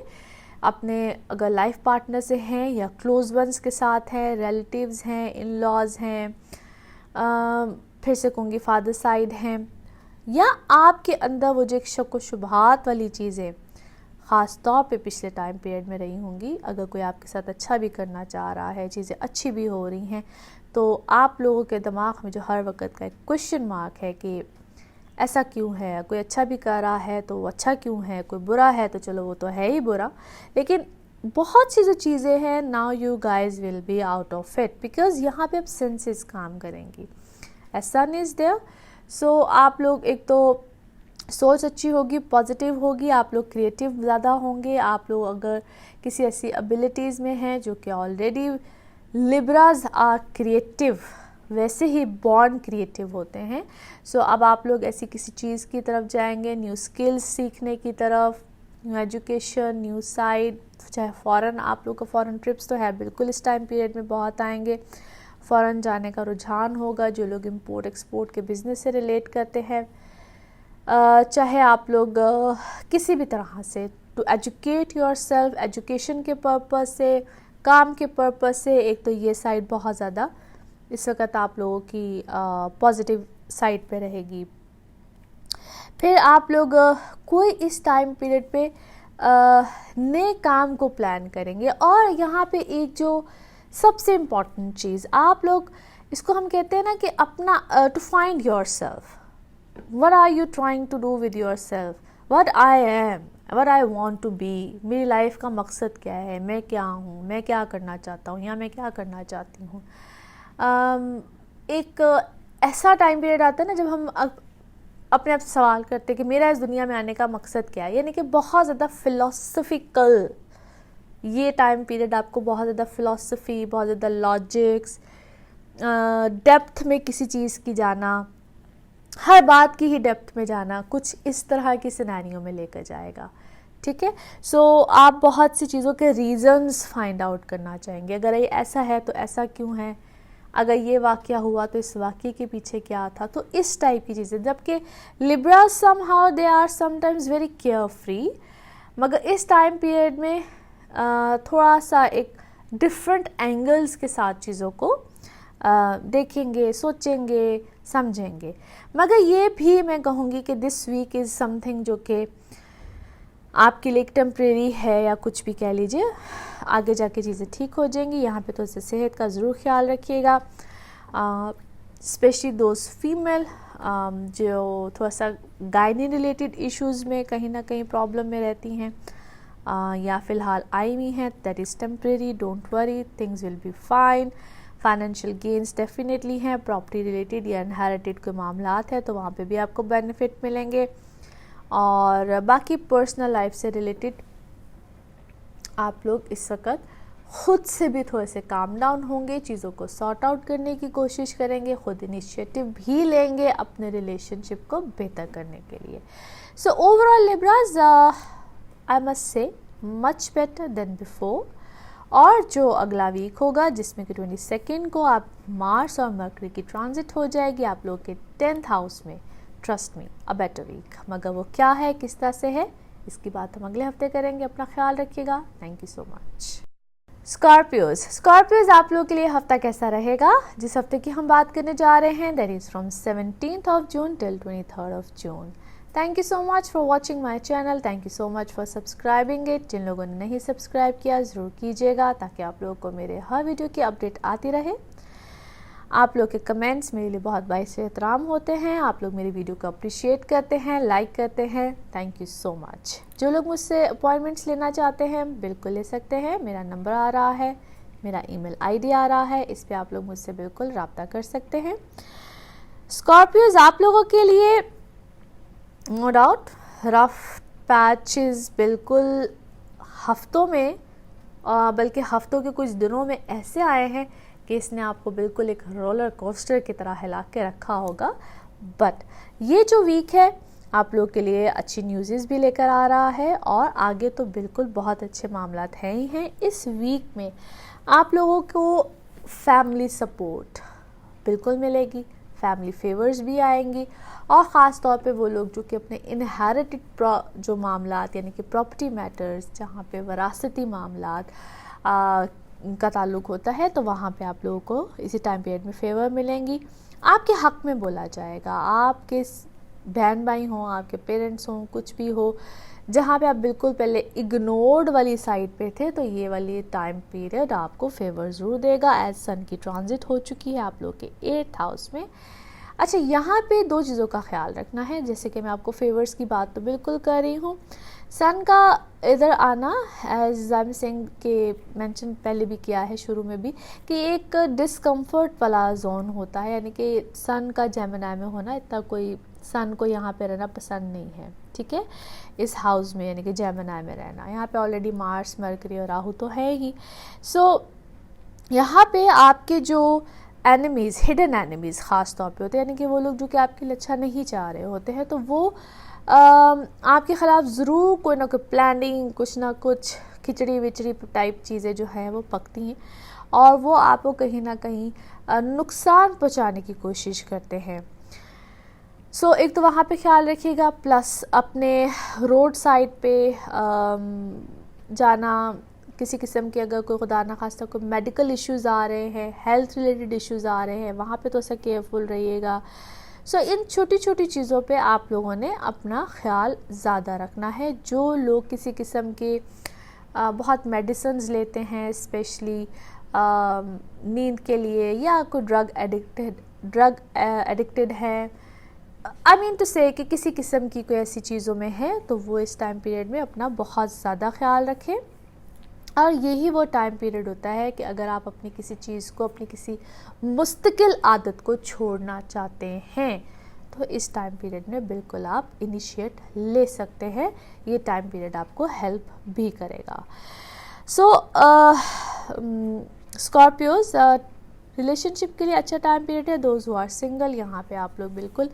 अपने अगर लाइफ पार्टनर से हैं या क्लोज वंस के साथ हैं, रिलेटिव्स हैं, इन लॉज हैं, फिर से कहूँगी फादर साइड हैं, या आपके अंदर वो जो एक शक व शुबहात वाली चीज़ें ख़ास तौर पे पिछले टाइम पीरियड में रही होंगी। अगर कोई आपके साथ अच्छा भी करना चाह रहा है, चीज़ें अच्छी भी हो रही हैं, तो आप लोगों के दिमाग में जो हर वक्त का एक क्वेश्चन मार्क है कि ऐसा क्यों है, कोई अच्छा भी कर रहा है तो वो अच्छा क्यों है, कोई बुरा है तो चलो वो तो है ही बुरा। लेकिन बहुत सी जो चीज़ें हैं, now you guys will be out of it because यहाँ पे अब सेंसेस काम करेंगी। सन इज़ देयर, सो आप लोग एक तो सोच अच्छी होगी, पॉजिटिव होगी, आप लोग क्रिएटिव ज़्यादा होंगे। आप लोग अगर किसी ऐसी एबिलिटीज़ में हैं जो कि ऑलरेडी लिब्राज आर क्रिएटिव, वैसे ही बॉर्न क्रिएटिव होते हैं। सो अब आप लोग ऐसी किसी चीज़ की तरफ जाएंगे, न्यू स्किल्स सीखने की तरफ, न्यू एजुकेशन, न्यू साइड, चाहे फ़ॉरेन, आप लोग का फ़ॉरेन ट्रिप्स तो है बिल्कुल इस टाइम पीरियड में बहुत आएंगे। फ़ॉरेन जाने का रुझान होगा जो लोग इंपोर्ट एक्सपोर्ट के बिज़नेस से रिलेट करते हैं, चाहे आप लोग किसी भी तरह से टू एजुकेट योरसेल्फ, एजुकेशन के पर्पस से, काम के पर्पस से। एक तो ये साइड बहुत ज़्यादा इस वक्त आप लोगों की पॉजिटिव साइड पे रहेगी। फिर आप लोग कोई इस टाइम पीरियड पे नए काम को प्लान करेंगे। और यहाँ पे एक जो सबसे इम्पॉर्टेंट चीज़, आप लोग इसको हम कहते हैं ना कि अपना to find yourself, what are you trying to do with yourself, what I am, what I want to be, मेरी लाइफ का मकसद क्या है, मैं क्या हूँ, मैं क्या करना चाहता हूँ या मैं क्या करना चाहती हूँ। एक ऐसा टाइम पीरियड आता है ना जब हम अपने आप से सवाल करते हैं कि मेरा इस दुनिया में आने का मकसद क्या है, यानी कि बहुत ज़्यादा फ़िलोसफिकल ये टाइम पीरियड आपको बहुत ज़्यादा फ़िलॉसफी, बहुत ज़्यादा लॉजिक्स, डेप्थ में किसी चीज़ की जाना, हर बात की ही डेप्थ में जाना, कुछ इस तरह की सिनेरियो में लेकर जाएगा। ठीक है, सो आप बहुत सी चीज़ों के रीज़न्स फाइंड आउट करना चाहेंगे। अगर ये ऐसा है तो ऐसा क्यों है, अगर ये वाक़या हुआ तो इस वाक़ये के पीछे क्या था, तो इस टाइप की चीज़ें। जबकि Libra somehow they are sometimes very carefree, मगर इस टाइम पीरियड में थोड़ा सा एक डिफरेंट एंगल्स के साथ चीज़ों को देखेंगे, सोचेंगे, समझेंगे। मगर ये भी मैं कहूँगी कि दिस वीक इज़ समथिंग जो कि आपके लिए एक टेम्प्रेरी है, या कुछ भी कह लीजिए, आगे जाके चीज़ें ठीक हो जाएंगी। यहाँ पे तो सेहत का ज़रूर ख्याल रखिएगा, स्पेशली दोज फीमेल जो थोड़ा सा गायनी रिलेटेड इश्यूज़ में कहीं ना कहीं प्रॉब्लम में रहती हैं, या फ़िलहाल आई हुई हैं। That is temporary, don't worry, things will be fine. Financial gains definitely हैं, प्रॉपर्टी रिलेटेड या इनहेरिटेड कोई मामलात है तो वहाँ पे भी आपको बेनिफिट मिलेंगे। और बाकी पर्सनल लाइफ से रिलेटेड आप लोग इस वक्त ख़ुद से भी थोड़े से काम डाउन होंगे, चीज़ों को सॉर्ट आउट करने की कोशिश करेंगे, ख़ुद इनिशिएटिव भी लेंगे अपने रिलेशनशिप को बेहतर करने के लिए। So overall लिब्राज, I must say much better than before. और जो अगला वीक होगा जिसमें कि 22 को आप मार्स और मरकरी की ट्रांजिट हो जाएगी आप लोग के 10th हाउस में, trust me a better week. मगर वो क्या है, किस तरह से है, इसकी बात हम अगले हफ्ते करेंगे। अपना ख्याल रखिएगा। Thank you so much. Scorpios आप लोगों के लिए हफ्ता कैसा रहेगा? जिस हफ्ते की हम बात करने जा रहे हैं that is from 17th of June till 23rd of June। Thank you so much for watching my channel, thank you so much for subscribing it. जिन लोगों ने नहीं सब्सक्राइब किया ज़रूर कीजिएगा ताकि आप लोगों को मेरे हर वीडियो की अपडेट आती रहे। आप लोग के कमेंट्स मेरे लिए बहुत बाइस एहतराम होते हैं, आप लोग मेरी वीडियो को अप्रिशिएट करते हैं, लाइक करते हैं, थैंक यू सो मच। जो लोग मुझसे अपॉइंटमेंट्स लेना चाहते हैं बिल्कुल ले सकते हैं, मेरा नंबर आ रहा है, मेरा ईमेल आईडी आ रहा है, इस पर आप लोग मुझसे बिल्कुल रब्ता कर सकते हैं। स्कॉर्पियोज आप लोगों के लिए नो डाउट रफ पैचेस बिल्कुल हफ्तों में, बल्कि हफ्तों के कुछ दिनों में ऐसे आए हैं कि इसने आपको बिल्कुल एक रोलर कोस्टर की तरह हिला के रखा होगा। बट ये जो वीक है आप लोग के लिए अच्छी न्यूज़ भी लेकर आ रहा है और आगे तो बिल्कुल बहुत अच्छे मामलात हैं ही हैं। इस वीक में आप लोगों को फैमिली सपोर्ट बिल्कुल मिलेगी, फैमिली फेवर्स भी आएंगी, और ख़ास तौर पे वो लोग जो कि अपने इनहेरिटेड जो मामलात यानी कि प्रॉपर्टी मैटर्स, जहाँ पे वरासती मामलात का ताल्लुक़ होता है, तो वहाँ पे आप लोगों को इसी टाइम पीरियड में फेवर मिलेंगी। आपके हक़ में बोला जाएगा, आपके बहन भाई हों, आपके पेरेंट्स हों, कुछ भी हो, जहाँ पे आप बिल्कुल पहले इग्नोर्ड वाली साइड पे थे, तो ये वाली टाइम पीरियड आपको फेवर ज़रूर देगा। एज सन की ट्रांजिट हो चुकी है आप लोग के 8th हाउस में। अच्छा, यहाँ पे दो चीज़ों का ख्याल रखना है, जैसे कि मैं आपको फेवर्स की बात तो बिल्कुल कर रही हूँ, सन का इधर आना एज आई एम सेइंग के मेंशन पहले भी किया है शुरू में भी कि एक डिस्कम्फर्ट वाला जोन होता है, यानी कि सन का जेमिनी में होना, इतना कोई सन को यहाँ पे रहना पसंद नहीं है, ठीक है, इस हाउस में यानी कि जेमिनी में रहना। यहाँ पे ऑलरेडी मार्स, मरकरी और राहु तो है ही। सो यहाँ पे आपके जो एनिमीज़, हिडन एनिमीज़ ख़ास तौर पे होते हैं, यानी कि वो लोग जो कि आपके लिए अच्छा नहीं चाह रहे होते हैं, तो वो आपके ख़िलाफ़ ज़रूर कोई ना कोई प्लानिंग, कुछ ना कुछ खिचड़ी विचड़ी टाइप चीज़ें जो हैं वो पकती हैं और वो आपको कहीं ना कहीं नुकसान पहुंचाने की कोशिश करते हैं। सो एक तो वहाँ पे ख्याल रखिएगा, प्लस अपने रोड साइड पे जाना, किसी किस्म के अगर कोई खुदा ना खास्ता कोई मेडिकल इश्यूज़ आ रहे हैं, हेल्थ रिलेटेड इश्यूज़ आ रहे हैं, वहाँ पे तो ऐसा केयरफुल रहिएगा। सो इन छोटी छोटी चीज़ों पे आप लोगों ने अपना ख्याल ज़्यादा रखना है। जो लोग किसी किस्म के बहुत मेडिसिन्स लेते हैं, स्पेशली नींद के लिए, या कोई ड्रग एडिक्टेड है, आई मीन टू से कि किसी किस्म की कोई ऐसी चीज़ों में है, तो वो इस टाइम पीरियड में अपना बहुत ज़्यादा ख्याल रखें। और यही वो टाइम पीरियड होता है कि अगर आप अपनी किसी चीज़ को, अपनी किसी मुस्तकिल आदत को छोड़ना चाहते हैं, तो इस टाइम पीरियड में बिल्कुल आप इनिशिएट ले सकते हैं। ये टाइम पीरियड आपको हेल्प भी करेगा। सो स्कॉर्पियोज, रिलेशनशिप के लिए अच्छा टाइम पीरियड है। दोज हु आर सिंगल, यहाँ पे आप लोग बिल्कुल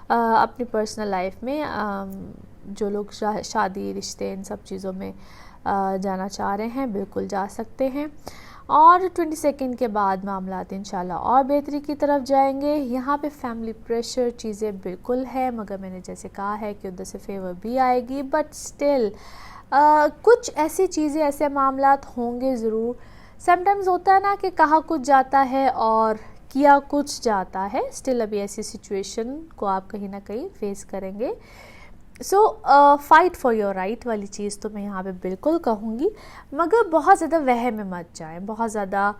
अपनी पर्सनल लाइफ में जो लोग शादी, रिश्ते, इन सब चीज़ों में जाना चाह रहे हैं बिल्कुल जा सकते हैं। और 22 के बाद मामलात इंशाल्लाह और बेहतरी की तरफ जाएंगे। यहाँ पे फैमिली प्रेशर चीज़ें बिल्कुल है, मगर मैंने जैसे कहा है कि उधर से फेवर भी आएगी, बट स्टिल कुछ ऐसी चीज़ें, ऐसे मामलात होंगे ज़रूर। समटाइम्स होता है ना कि कहा कुछ जाता है और किया कुछ जाता है। स्टिल अभी ऐसी सिचुएशन को आप कहीं ना कहीं फेस करेंगे। सो फाइट फॉर योर राइट वाली चीज़ तो मैं यहाँ पे बिल्कुल कहूँगी, मगर बहुत ज़्यादा वह में मत जाएं, बहुत ज़्यादा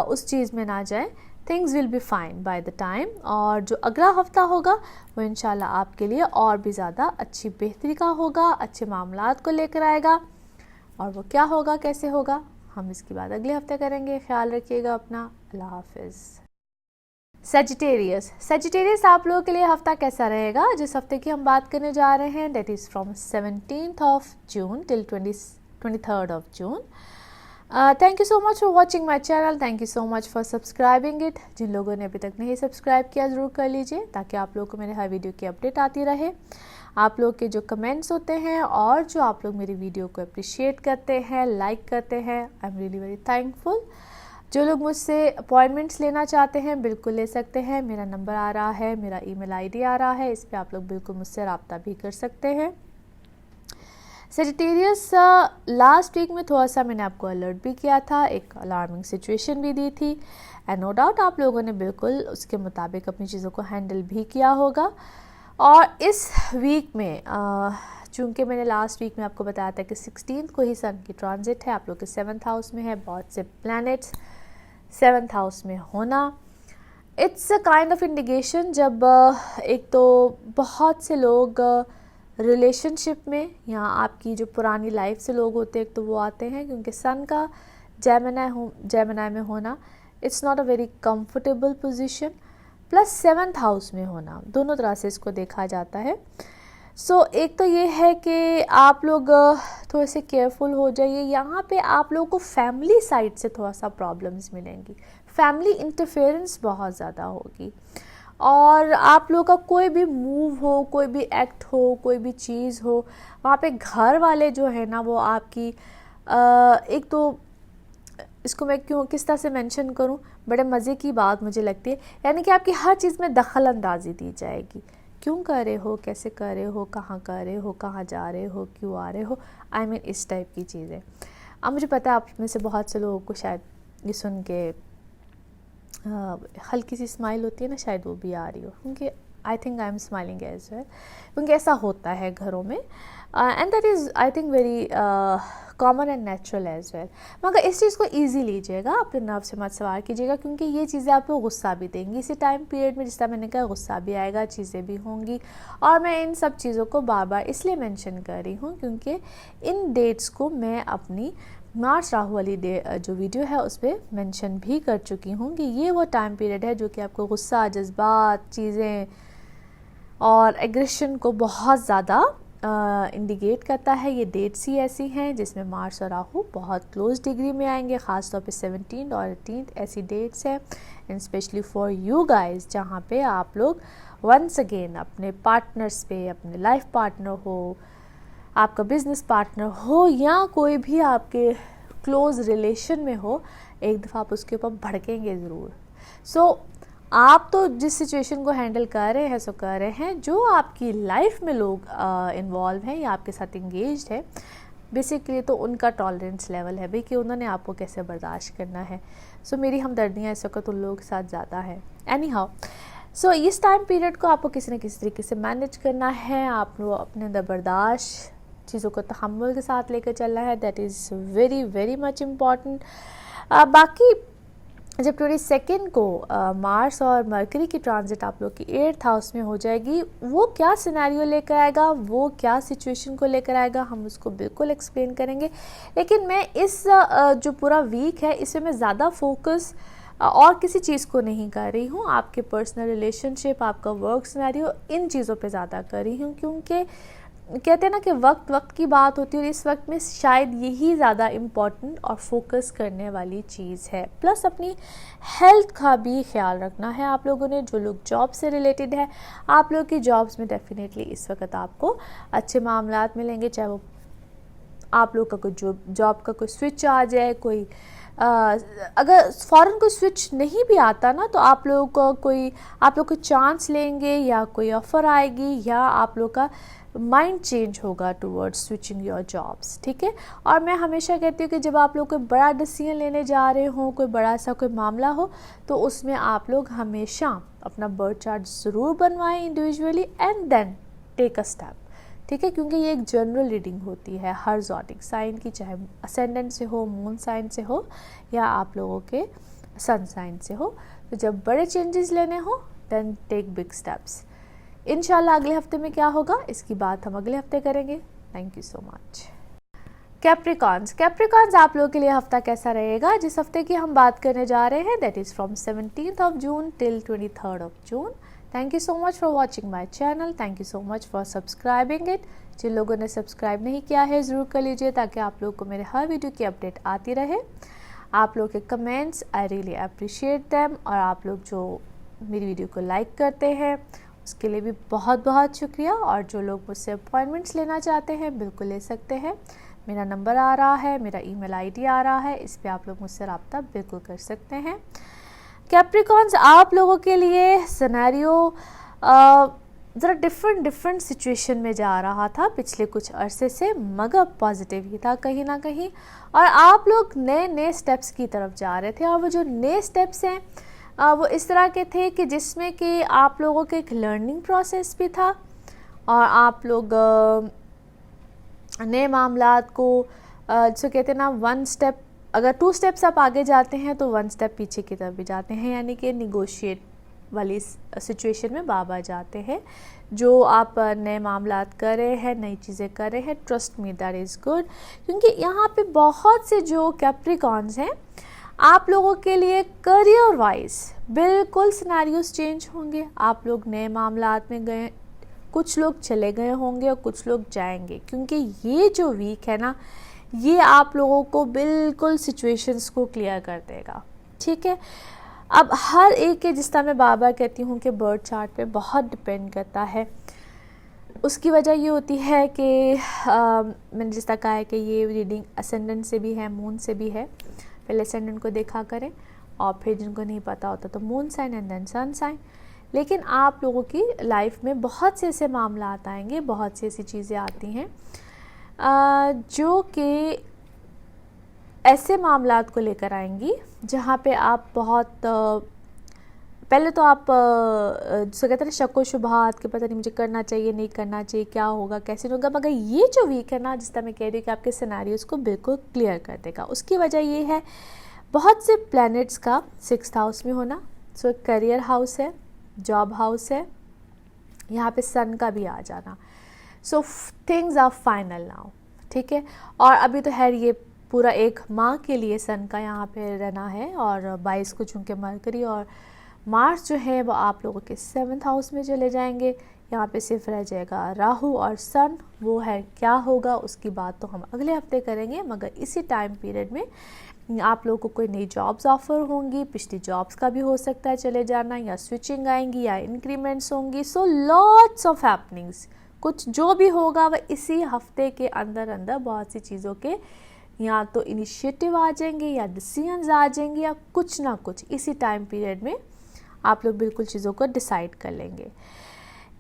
उस चीज़ में ना जाएं। Things will be fine by the time. और जो अगला हफ्ता होगा वो इंशाल्लाह आपके लिए और भी ज़्यादा अच्छी बेहतरी का होगा, अच्छे मामलात को लेकर आएगा। और वो क्या होगा, कैसे होगा, हम इसकी बात अगले हफ्ते करेंगे। ख्याल रखिएगा अपना। अल्लाह हाफिज़। सेजिटेरियस आप लोगों के लिए हफ्ता कैसा रहेगा? जिस हफ्ते की हम बात करने जा रहे हैं, that is from 17th of June till 23rd of June. Thank you so much for watching my channel, thank you so much for subscribing it. जिन लोगों ने अभी तक नहीं सब्सक्राइब किया ज़रूर कर लीजिए, ताकि आप लोगों को मेरे हर वीडियो की अपडेट आती रहे। आप लोग के जो कमेंट्स होते हैं और जो आप लोग मेरी वीडियो को अप्रिशिएट करते हैं, लाइक करते हैं, I am really very thankful. जो लोग मुझसे अपॉइंटमेंट्स लेना चाहते हैं बिल्कुल ले सकते हैं। मेरा नंबर आ रहा है, मेरा ईमेल आईडी आ रहा है, इस पर आप लोग बिल्कुल मुझसे रब्ता भी कर सकते हैं। सेजिटेरियस, लास्ट वीक में थोड़ा सा मैंने आपको अलर्ट भी किया था, एक अलार्मिंग सिचुएशन भी दी थी, एंड नो डाउट आप लोगों ने बिल्कुल उसके मुताबिक अपनी चीज़ों को हैंडल भी किया होगा। और इस वीक में चूँकि मैंने लास्ट वीक में आपको बताया था कि 16th को ही सन की ट्रांजिट है, आप लोग के 7th हाउस में है। बहुत से प्लैनेट्स 7th हाउस में होना, it's a kind of indication जब एक तो बहुत से लोग रिलेशनशिप में, या आपकी जो पुरानी लाइफ से लोग होते हैं, एक तो वो आते हैं, क्योंकि सन का जेमिनी में होना it's not a very comfortable position, plus 7th house में होना, दोनों तरह से इसको देखा जाता है। सो एक तो ये है कि आप लोग थोड़े से केयरफुल हो जाइए। यहाँ पे आप लोगों को फैमिली साइड से थोड़ा सा प्रॉब्लम्स मिलेंगी, फैमिली इंटरफेरेंस बहुत ज़्यादा होगी, और आप लोगों का कोई भी मूव हो, कोई भी एक्ट हो, कोई भी चीज़ हो, वहाँ पे घर वाले जो है ना वो आपकी एक तो इसको मैं किस तरह से मेंशन करूँ, बड़े मज़े की बात मुझे लगती है, यानी कि आपकी हर चीज़ में दखल अंदाजी दी जाएगी। क्यों कर रहे हो, कैसे कर रहे हो, कहाँ कर रहे हो, कहाँ जा रहे हो, क्यों आ रहे हो, आई मीन इस टाइप की चीज़ें। अब मुझे पता है आप में से बहुत से लोगों को शायद ये सुन के हल्की सी स्माइल होती है ना, शायद वो भी आ रही हो, क्योंकि I think I am smiling as well, क्योंकि ऐसा होता है घरों में, and that is I think very common and natural as well. मगर इस चीज़ को ईजी लीजिएगा, अपने नर्व से मत सवार कीजिएगा, क्योंकि ये चीज़ें आपको गुस्सा भी देंगी इसी टाइम पीरियड में। जिस तरह मैंने कहा, गुस्सा भी आएगा, चीज़ें भी होंगी, और मैं इन सब चीज़ों को बार बार इसलिए मेंशन कर रही हूँ क्योंकि इन डेट्स को मैं अपनी मार्च राहु वाली जो वीडियो है उस पर मेंशन भी कर चुकी हूँ कि ये वो टाइम पीरियड है जो कि आपको गुस्सा, जज्बात, चीज़ें और एग्रेशन को बहुत ज़्यादा इंडिकेट करता है। ये डेट्स ही ऐसी हैं जिसमें मार्स और राहु बहुत क्लोज डिग्री में आएंगे, ख़ासतौर पे 17 और 18 ऐसी डेट्स हैं, and specially for you guys, जहाँ पे आप लोग वंस अगेन अपने पार्टनर्स पे, अपने लाइफ पार्टनर हो, आपका बिजनेस पार्टनर हो, या कोई भी आपके क्लोज रिलेशन में हो, एक दफ़ा आप उसके ऊपर भड़केंगे ज़रूर। सो आप तो जिस सिचुएशन को हैंडल कर रहे हैं सो कर रहे हैं, जो आपकी लाइफ में लोग इन्वॉल्व हैं या आपके साथ इंगेज्ड है, बेसिकली तो उनका टॉलरेंस लेवल है भाई कि उन्होंने आपको कैसे बर्दाश्त करना है। सो मेरी हमदर्दियाँ इस वक्त उन लोगों के साथ ज़्यादा है। एनी हाउ, सो इस टाइम पीरियड को आपको किसी न किसी तरीके से मैनेज करना है, आप लोग अपने अंदर बर्दाश्त, चीज़ों को तहम्मुल के साथ लेकर चलना है, that is very very much important. बाकी जब 22 को मार्स और मरकरी की ट्रांजिट आप लोग की 8th हाउस में हो जाएगी, वो क्या सिनेरियो लेकर आएगा, वो क्या सिचुएशन को लेकर आएगा, हम उसको बिल्कुल एक्सप्लेन करेंगे। लेकिन मैं इस जो पूरा वीक है इसमें मैं ज़्यादा फोकस और किसी चीज़ को नहीं कर रही हूँ, आपके पर्सनल रिलेशनशिप, आपका वर्क सिनेरियो, इन चीज़ों पे ज़्यादा कर रही हूँ, क्योंकि कहते हैं ना कि वक्त वक्त की बात होती है, और इस वक्त में शायद यही ज़्यादा इम्पॉर्टेंट और फोकस करने वाली चीज़ है। प्लस अपनी हेल्थ का भी ख्याल रखना है आप लोगों ने। जो लोग जॉब से रिलेटेड है, आप लोग की जॉब्स में डेफिनेटली इस वक्त आपको अच्छे मामलात मिलेंगे, चाहे वो आप लोग का कोई जॉब का कोई स्विच आ जाए, कोई अगर फ़ौरन कोई स्विच नहीं भी आता ना, तो आप लोग को चांस लेंगे, या कोई ऑफ़र आएगी, या आप लोग का माइंड चेंज होगा टूवर्ड्स स्विचिंग योर जॉब्स, ठीक है। और मैं हमेशा कहती हूँ कि जब आप लोग कोई बड़ा डिसीजन लेने जा रहे हो, कोई बड़ा सा कोई मामला हो, तो उसमें आप लोग हमेशा अपना बर्थ चार्ट ज़रूर बनवाएं individually and then take a step, ठीक है। क्योंकि ये एक जनरल रीडिंग होती है हर ज़ोडिक साइन की, चाहे असेंडेंट से हो, मून साइन से हो, या आप लोगों के सन साइन से हो। तो जब बड़े चेंजेस लेने हो देन टेक बिग स्टेप्स। इंशाल्लाह अगले हफ्ते में क्या होगा इसकी बात हम अगले हफ्ते करेंगे। Thank you so much. Capricorns आप लोगों के लिए हफ्ता कैसा रहेगा? जिस हफ्ते की हम बात करने जा रहे हैं that is from 17th of June till 23rd of June। Thank you so much for watching my channel, thank you so much for subscribing it. जिन लोगों ने सब्सक्राइब नहीं किया है ज़रूर कर लीजिए, ताकि आप लोग को मेरे हर वीडियो की अपडेट आती रहे। आप लोग के comments I really appreciate them, और आप लोग जो मेरी वीडियो को लाइक करते हैं उसके लिए भी बहुत बहुत शुक्रिया। और जो लोग मुझसे अपॉइंटमेंट्स लेना चाहते हैं बिल्कुल ले सकते हैं। मेरा नंबर आ रहा है, मेरा ईमेल आईडी आ रहा है, इस पे आप लोग मुझसे रब्ता बिल्कुल कर सकते हैं। कैप्रिकॉन्स आप लोगों के लिए सिनेरियो ज़रा डिफरेंट सिचुएशन में जा रहा था पिछले कुछ अरसे से, मगर पॉजिटिव ही था कहीं ना कहीं। और आप लोग नए स्टेप्स की तरफ जा रहे थे, और वो जो नए स्टेप्स हैं वो इस तरह के थे कि जिसमें कि आप लोगों के एक लर्निंग प्रोसेस भी था, और आप लोग नए मामलात को जो कहते हैं ना वन स्टेप, अगर 2 स्टेप्स आप आगे जाते हैं तो 1 स्टेप पीछे की तरफ भी जाते हैं, यानी कि निगोशिएट वाली सिचुएशन में बाबा जाते हैं। जो आप नए मामलात कर रहे हैं, नई चीज़ें कर रहे हैं, trust me that is good. क्योंकि यहाँ पे बहुत से जो कैप्रिकॉन्स हैं आप लोगों के लिए करियर वाइज बिल्कुल सिनेरियोस चेंज होंगे। आप लोग नए मामलात में गए, कुछ लोग चले गए होंगे और कुछ लोग जाएंगे, क्योंकि ये जो वीक है ना, ये आप लोगों को बिल्कुल सिचुएशंस को क्लियर कर देगा, ठीक है। अब हर एक के, जिस तरह मैं बार बार कहती हूँ कि बर्थ चार्ट पे बहुत डिपेंड करता है। उसकी वजह ये होती है कि मैंने जिस तरह कहा है कि ये रीडिंग असेंडेंट से भी है, मून से भी है। पहले असेंडेंट को देखा करें, और फिर जिनको नहीं पता होता तो moon sign and then sun sign. लेकिन आप लोगों की लाइफ में बहुत से ऐसे मामला आएंगे, बहुत सी ऐसी चीज़ें आती हैं जो कि ऐसे मामलात को लेकर आएंगी जहाँ पे आप बहुत पहले तो आप जिसे कहते हैं शक व शुबहात कि पता नहीं मुझे करना चाहिए नहीं करना चाहिए, क्या होगा कैसे होगा। मगर ये जो वीक है ना, जिस तरह मैं कह रही हूँ कि आपके सिनेरियोस को बिल्कुल क्लियर कर देगा। उसकी वजह ये है बहुत से प्लैनेट्स का 6th हाउस में होना। सो करियर हाउस है, जॉब हाउस है, यहाँ पे सन का भी आ जाना। So things are final now, ठीक है। और अभी तो है ये पूरा 1 माह के लिए सन का यहाँ पे रहना है, और 22 को चूँकि मरकरी और मार्स जो है वो आप लोगों के 7th हाउस में चले जाएंगे। यहाँ पे सिर्फ रह जाएगा राहु और सन। वो है क्या होगा उसकी बात तो हम अगले हफ्ते करेंगे, मगर इसी टाइम पीरियड में आप लोगों को कोई नई जॉब्स ऑफर होंगी। पिछली जॉब्स का भी हो सकता है चले जाना, या स्विचिंग आएंगी, या इंक्रीमेंट्स होंगी। सो लॉट्स ऑफ हैपनिंग्स, कुछ जो भी होगा वह इसी हफ्ते के अंदर अंदर बहुत सी चीज़ों के या तो इनिशिएटिव आ जाएंगे, या डिसीजंस आ जाएंगे, या कुछ ना कुछ इसी टाइम पीरियड में आप लोग बिल्कुल चीज़ों को डिसाइड कर लेंगे।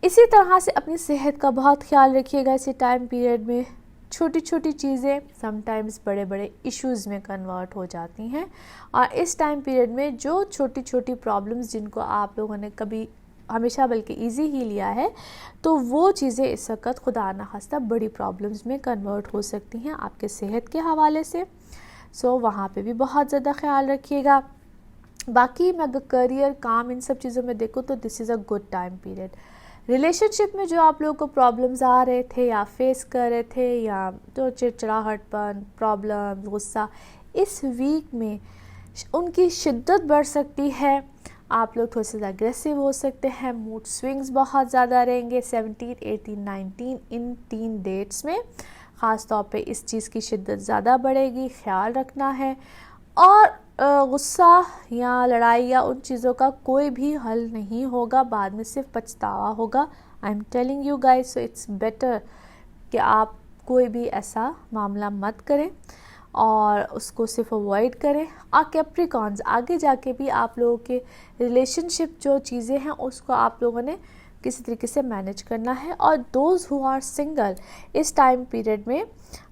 इसी तरह से अपनी सेहत का बहुत ख्याल रखिएगा। इसी टाइम पीरियड में छोटी छोटी चीज़ें समटाइम्स बड़े बड़े इश्यूज़ में कन्वर्ट हो जाती हैं, और इस टाइम पीरियड में जो छोटी छोटी प्रॉब्लम्स जिनको आप लोगों ने कभी हमेशा बल्कि इजी ही लिया है, तो वो चीज़ें इस वक्त खुदा न खास्ता बड़ी प्रॉब्लम्स में कन्वर्ट हो सकती हैं आपके सेहत के हवाले से। सो वहाँ पे भी बहुत ज़्यादा ख्याल रखिएगा। बाकी मैं अगर करियर, काम, इन सब चीज़ों में देखूँ तो this is a good time period. Relationship में जो आप लोगों को प्रॉब्लम्स आ रहे थे या फेस कर रहे थे, या जो चिड़चिड़ाहटपन, प्रॉब्लम, गुस्सा, इस वीक में उनकी शिद्दत बढ़ सकती है। आप लोग थोड़े से अग्रेसिव हो सकते हैं, मूड स्विंग्स बहुत ज़्यादा रहेंगे 17, 18, 19 इन 3 डेट्स में। ख़ास तौर पे इस चीज़ की शिद्दत ज़्यादा बढ़ेगी, ख्याल रखना है। और गुस्सा या लड़ाई या उन चीज़ों का कोई भी हल नहीं होगा, बाद में सिर्फ पछतावा होगा। I am telling you guys, so it's better कि आप कोई भी ऐसा मामला मत करें और उसको सिर्फ अवॉइड करें। और कैप्रिकॉन्स, आगे जाके भी आप लोगों के रिलेशनशिप जो चीज़ें हैं उसको आप लोगों ने किसी तरीके से मैनेज करना है। और दोज हु आर सिंगल, इस टाइम पीरियड में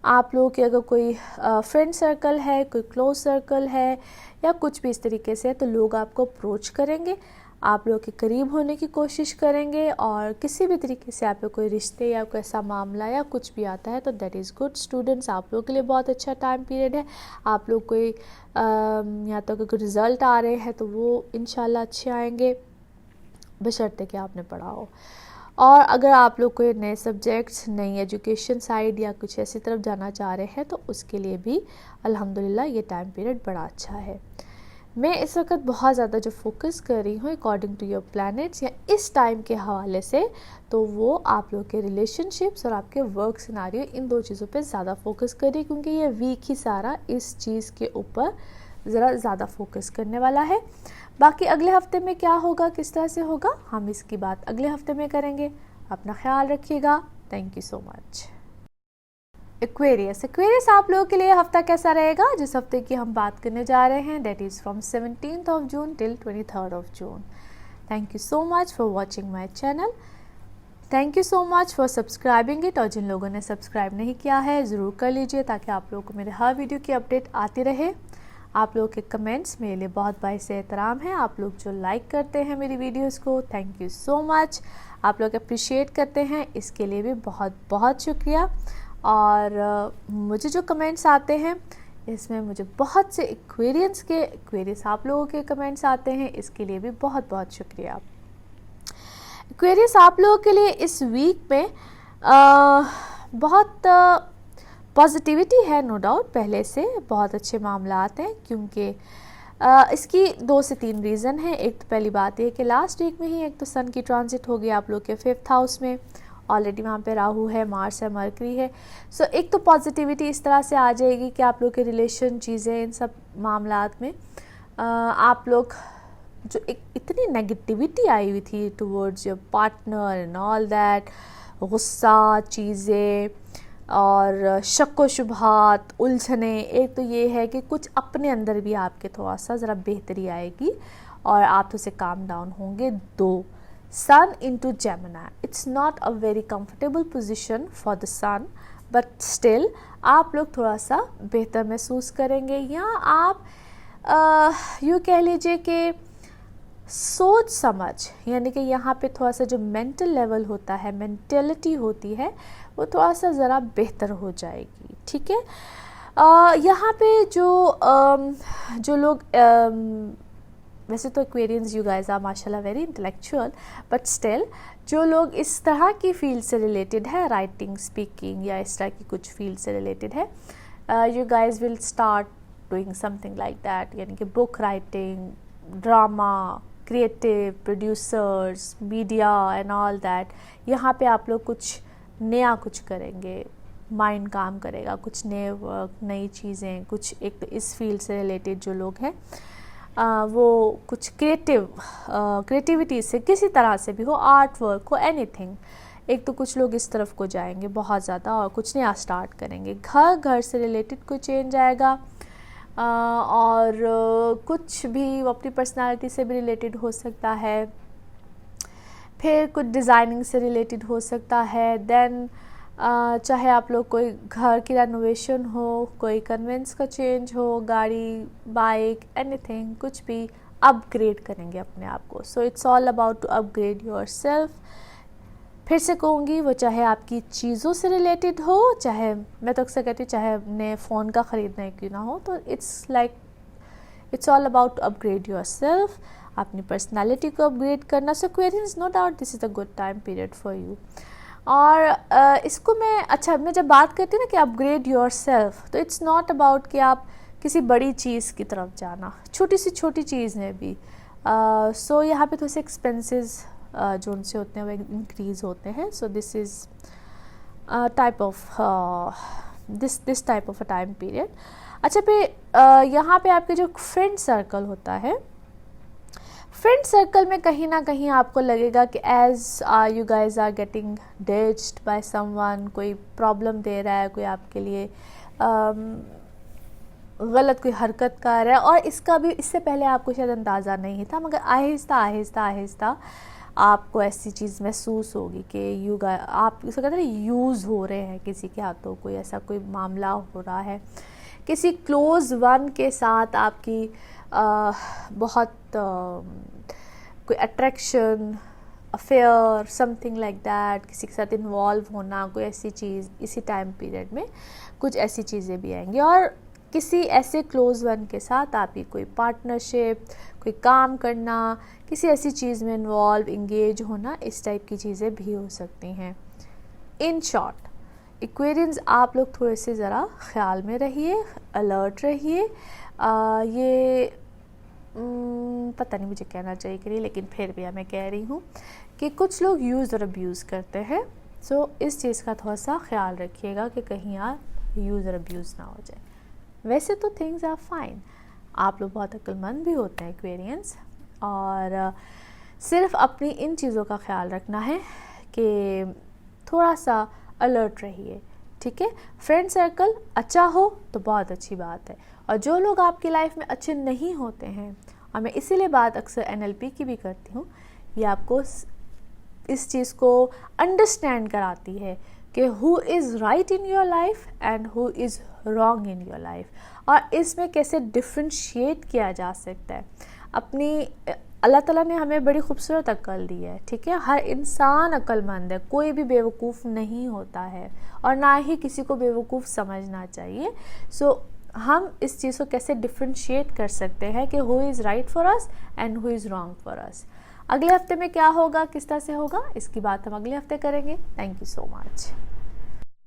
आप लोगों के अगर कोई फ्रेंड सर्कल है, कोई क्लोज सर्कल है या कुछ भी इस तरीके से है, तो लोग आपको अप्रोच करेंगे, आप लोगों के करीब होने की कोशिश करेंगे। और किसी भी तरीके से आप पे कोई रिश्ते या कोई ऐसा मामला या कुछ भी आता है तो दैट इज़ गुड। स्टूडेंट्स, आप लोगों के लिए बहुत अच्छा टाइम पीरियड है। आप लोग कोई या तो कोई रिज़ल्ट आ रहे हैं तो वो इंशाल्लाह अच्छे आएंगे, बशर्ते कि आपने पढ़ा हो। और अगर आप लोग कोई नए सब्जेक्ट्स, नई एजुकेशन साइड या कुछ ऐसी तरफ जाना चाह रहे हैं तो उसके लिए भी अल्हम्दुलिल्लाह ये टाइम पीरियड बड़ा अच्छा है। मैं इस वक्त बहुत ज़्यादा जो फोकस कर रही हूँ अकॉर्डिंग टू योर प्लैनेट्स या इस टाइम के हवाले से, तो वो आप लोग के रिलेशनशिप्स और आपके वर्क सिनारियो, इन 2 चीज़ों पे ज़्यादा फोकस कर रही है, क्योंकि ये वीक ही सारा इस चीज़ के ऊपर ज़रा ज़्यादा फोकस करने वाला है। बाकी अगले हफ्ते में क्या होगा, किस तरह से होगा, हम इसकी बात अगले हफ्ते में करेंगे। अपना ख्याल रखिएगा। Thank you so much. Aquarius आप लोगों के लिए हफ्ता कैसा रहेगा, जिस हफ्ते की हम बात करने जा रहे हैं, that is from 17th of June till 23rd of June। Thank you so much for watching my channel. Thank you so much for subscribing it. और जिन लोगों ने सब्सक्राइब नहीं किया है ज़रूर कर लीजिए, ताकि आप लोगों को मेरे हर वीडियो की अपडेट आती रहे। आप लोगों के कमेंट्स मेरे लिए बहुत बाइस एहतराम है। आप लोग जो लाइक करते हैं मेरी वीडियोस को, थैंक यू सो मच। आप लोग अप्रिशिएट करते हैं, इसके लिए भी बहुत बहुत शुक्रिया। और मुझे जो कमेंट्स आते हैं इसमें मुझे बहुत से एक्वेरियस आप लोगों के कमेंट्स आते हैं, इसके लिए भी बहुत बहुत शुक्रिया। एक्वेरियस आप लोगों के लिए इस वीक में बहुत पॉजिटिविटी है, नो डाउट, पहले से बहुत अच्छे मामला आते हैं, क्योंकि इसकी 2 से 3 रीज़न है। एक तो पहली बात है कि लास्ट वीक में ही एक तो सन की ट्रांजिट हो गई आप लोग के 5th हाउस में, ऑलरेडी वहाँ पे राहु है, मार्स है, मरकरी है। सो एक तो पॉजिटिविटी इस तरह से आ जाएगी कि आप लोग के रिलेशन, चीज़ें, इन सब मामलात में आप लोग जो एक इतनी नेगेटिविटी आई हुई थी towards your partner and all that, गुस्सा, चीज़ें और शक व शुबहात, उलझने, एक तो ये है कि कुछ अपने अंदर भी आपके थोड़ा सा ज़रा बेहतरी आएगी और आप तो से काम डाउन होंगे। 2, sun into Gemini, it's not a very comfortable position for the sun, but still आप लोग थोड़ा सा बेहतर महसूस करेंगे, या आप यूँ कह लीजिए कि सोच समझ, यानी कि यहाँ पे थोड़ा सा जो मेंटल लेवल होता है, मेंटेलिटी होती है, वो थोड़ा सा ज़रा बेहतर हो जाएगी। ठीक है, यहाँ पे जो लोग वैसे तो एक्वेरियंस यू गाइस आर माशाल्लाह वेरी इंटेलेक्चुअल, बट स्टिल जो लोग इस तरह की फील्ड से रिलेटेड है, राइटिंग, स्पीकिंग या इस तरह की कुछ फील्ड से रिलेटेड है, you guys will start doing something like that, यानी कि book writing, drama, creative, producers, media and all that. यहाँ पे आप लोग कुछ नया कुछ करेंगे, माइंड काम करेगा, कुछ नए वर्क, नई चीज़ें, कुछ एक तो इस फील्ड से रिलेटेड जो लोग हैं वो कुछ क्रिएटिविटी से किसी तरह से भी हो, आर्ट वर्क हो, एनीथिंग, एक तो कुछ लोग इस तरफ को जाएंगे बहुत ज़्यादा और कुछ नया स्टार्ट करेंगे। घर से रिलेटेड कोई चेंज आएगा और कुछ भी अपनी पर्सनालिटी से भी रिलेटेड हो सकता है, फिर कुछ डिज़ाइनिंग से रिलेटेड हो सकता है। देन चाहे आप लोग कोई घर की रेनोवेशन हो, कोई कन्वेंस का चेंज हो, गाड़ी, बाइक, एनीथिंग, कुछ भी अपग्रेड करेंगे अपने आप को। So it's all about to upgrade yourself. फिर से कहूँगी, वो चाहे आपकी चीज़ों से रिलेटेड हो, चाहे मैं तो अक्सर कहती हूँ चाहे नए फ़ोन का ख़रीदना क्यों ना हो, तो it's all about to upgrade yourself, अपनी पर्सनालिटी को अपग्रेड करना। So Aquarians, no doubt this is a good time period for you. और इसको मैं जब बात करती हूँ ना कि अपग्रेड योरसेल्फ, तो इट्स नॉट अबाउट कि आप किसी बड़ी चीज़ की तरफ जाना, छोटी सी छोटी चीज़ में भी सो यहाँ पे थोड़े से एक्सपेंसेस जो उनसे होते हैं वो इंक्रीज़ होते हैं. So this is type of this type of a time period. अच्छा पे यहाँ पे आपके जो फ्रेंड सर्कल होता है, फ्रेंड सर्कल में कहीं ना कहीं आपको लगेगा कि as you guys are getting ditched by someone, कोई प्रॉब्लम दे रहा है, कोई आपके लिए गलत कोई हरकत कर रहा है, और इसका भी इससे पहले आपको शायद अंदाज़ा नहीं था, मगर आहिस्ता आहिस्ता आहिस्ता आपको ऐसी चीज़ महसूस होगी कि आप इसको कहते हैं यूज़ हो रहे हैं किसी के हाथों, कोई ऐसा कोई मामला हो रहा है, किसी क्लोज़ वन के साथ आपकी बहुत कोई attraction, affair, something like that, किसी के साथ इन्वॉल्व होना, कोई ऐसी चीज़ इसी टाइम पीरियड में कुछ ऐसी चीज़ें भी आएंगी. और किसी ऐसे क्लोज़ वन के साथ आपकी कोई पार्टनरशिप, कोई काम करना, किसी ऐसी चीज़ में इन्वॉल्व, इंगेज होना, इस टाइप की चीज़ें भी हो सकती हैं. इन शॉर्ट एक्वेरियंस, आप लोग थोड़े से ज़रा ख्याल में रहिए, अलर्ट रहिए. ये पता नहीं मुझे कहना चाहिए कि नहीं, लेकिन फिर भी मैं कह रही हूँ कि कुछ लोग यूज़ और अब्यूज़ करते हैं. सो इस चीज़ का थोड़ा सा ख्याल रखिएगा कि कहीं आप यूज़ और अब्यूज़ ना हो जाए. वैसे तो थिंग्स आर फाइन, आप लोग बहुत अक्लमंद भी होते हैं एक्वेरियंस, और सिर्फ अपनी इन चीज़ों का ख्याल रखना है कि थोड़ा सा अलर्ट रहिए. ठीक है, फ्रेंड सर्कल अच्छा हो तो बहुत अच्छी बात है, और जो लोग आपकी लाइफ में अच्छे नहीं होते हैं, और मैं इसीलिए बात अक्सर NLP की भी करती हूँ, ये आपको इस चीज़ को अंडरस्टैंड कराती है कि who is right in your life and who is wrong in your life, और इसमें कैसे डिफ्रेंशिएट किया जा सकता है. अपनी अल्लाह ताला ने हमें बड़ी खूबसूरत अक्ल दी है. ठीक है, हर इंसान अक्लमंद है, कोई भी बेवकूफ़ नहीं होता है, और ना ही किसी को बेवकूफ़ समझना चाहिए. सो हम इस चीज़ को कैसे डिफ्रेंशिएट कर सकते हैं कि who is right for us and who is wrong for us. अगले हफ्ते में क्या होगा, किस तरह से होगा, इसकी बात हम अगले हफ्ते करेंगे. Thank you so much.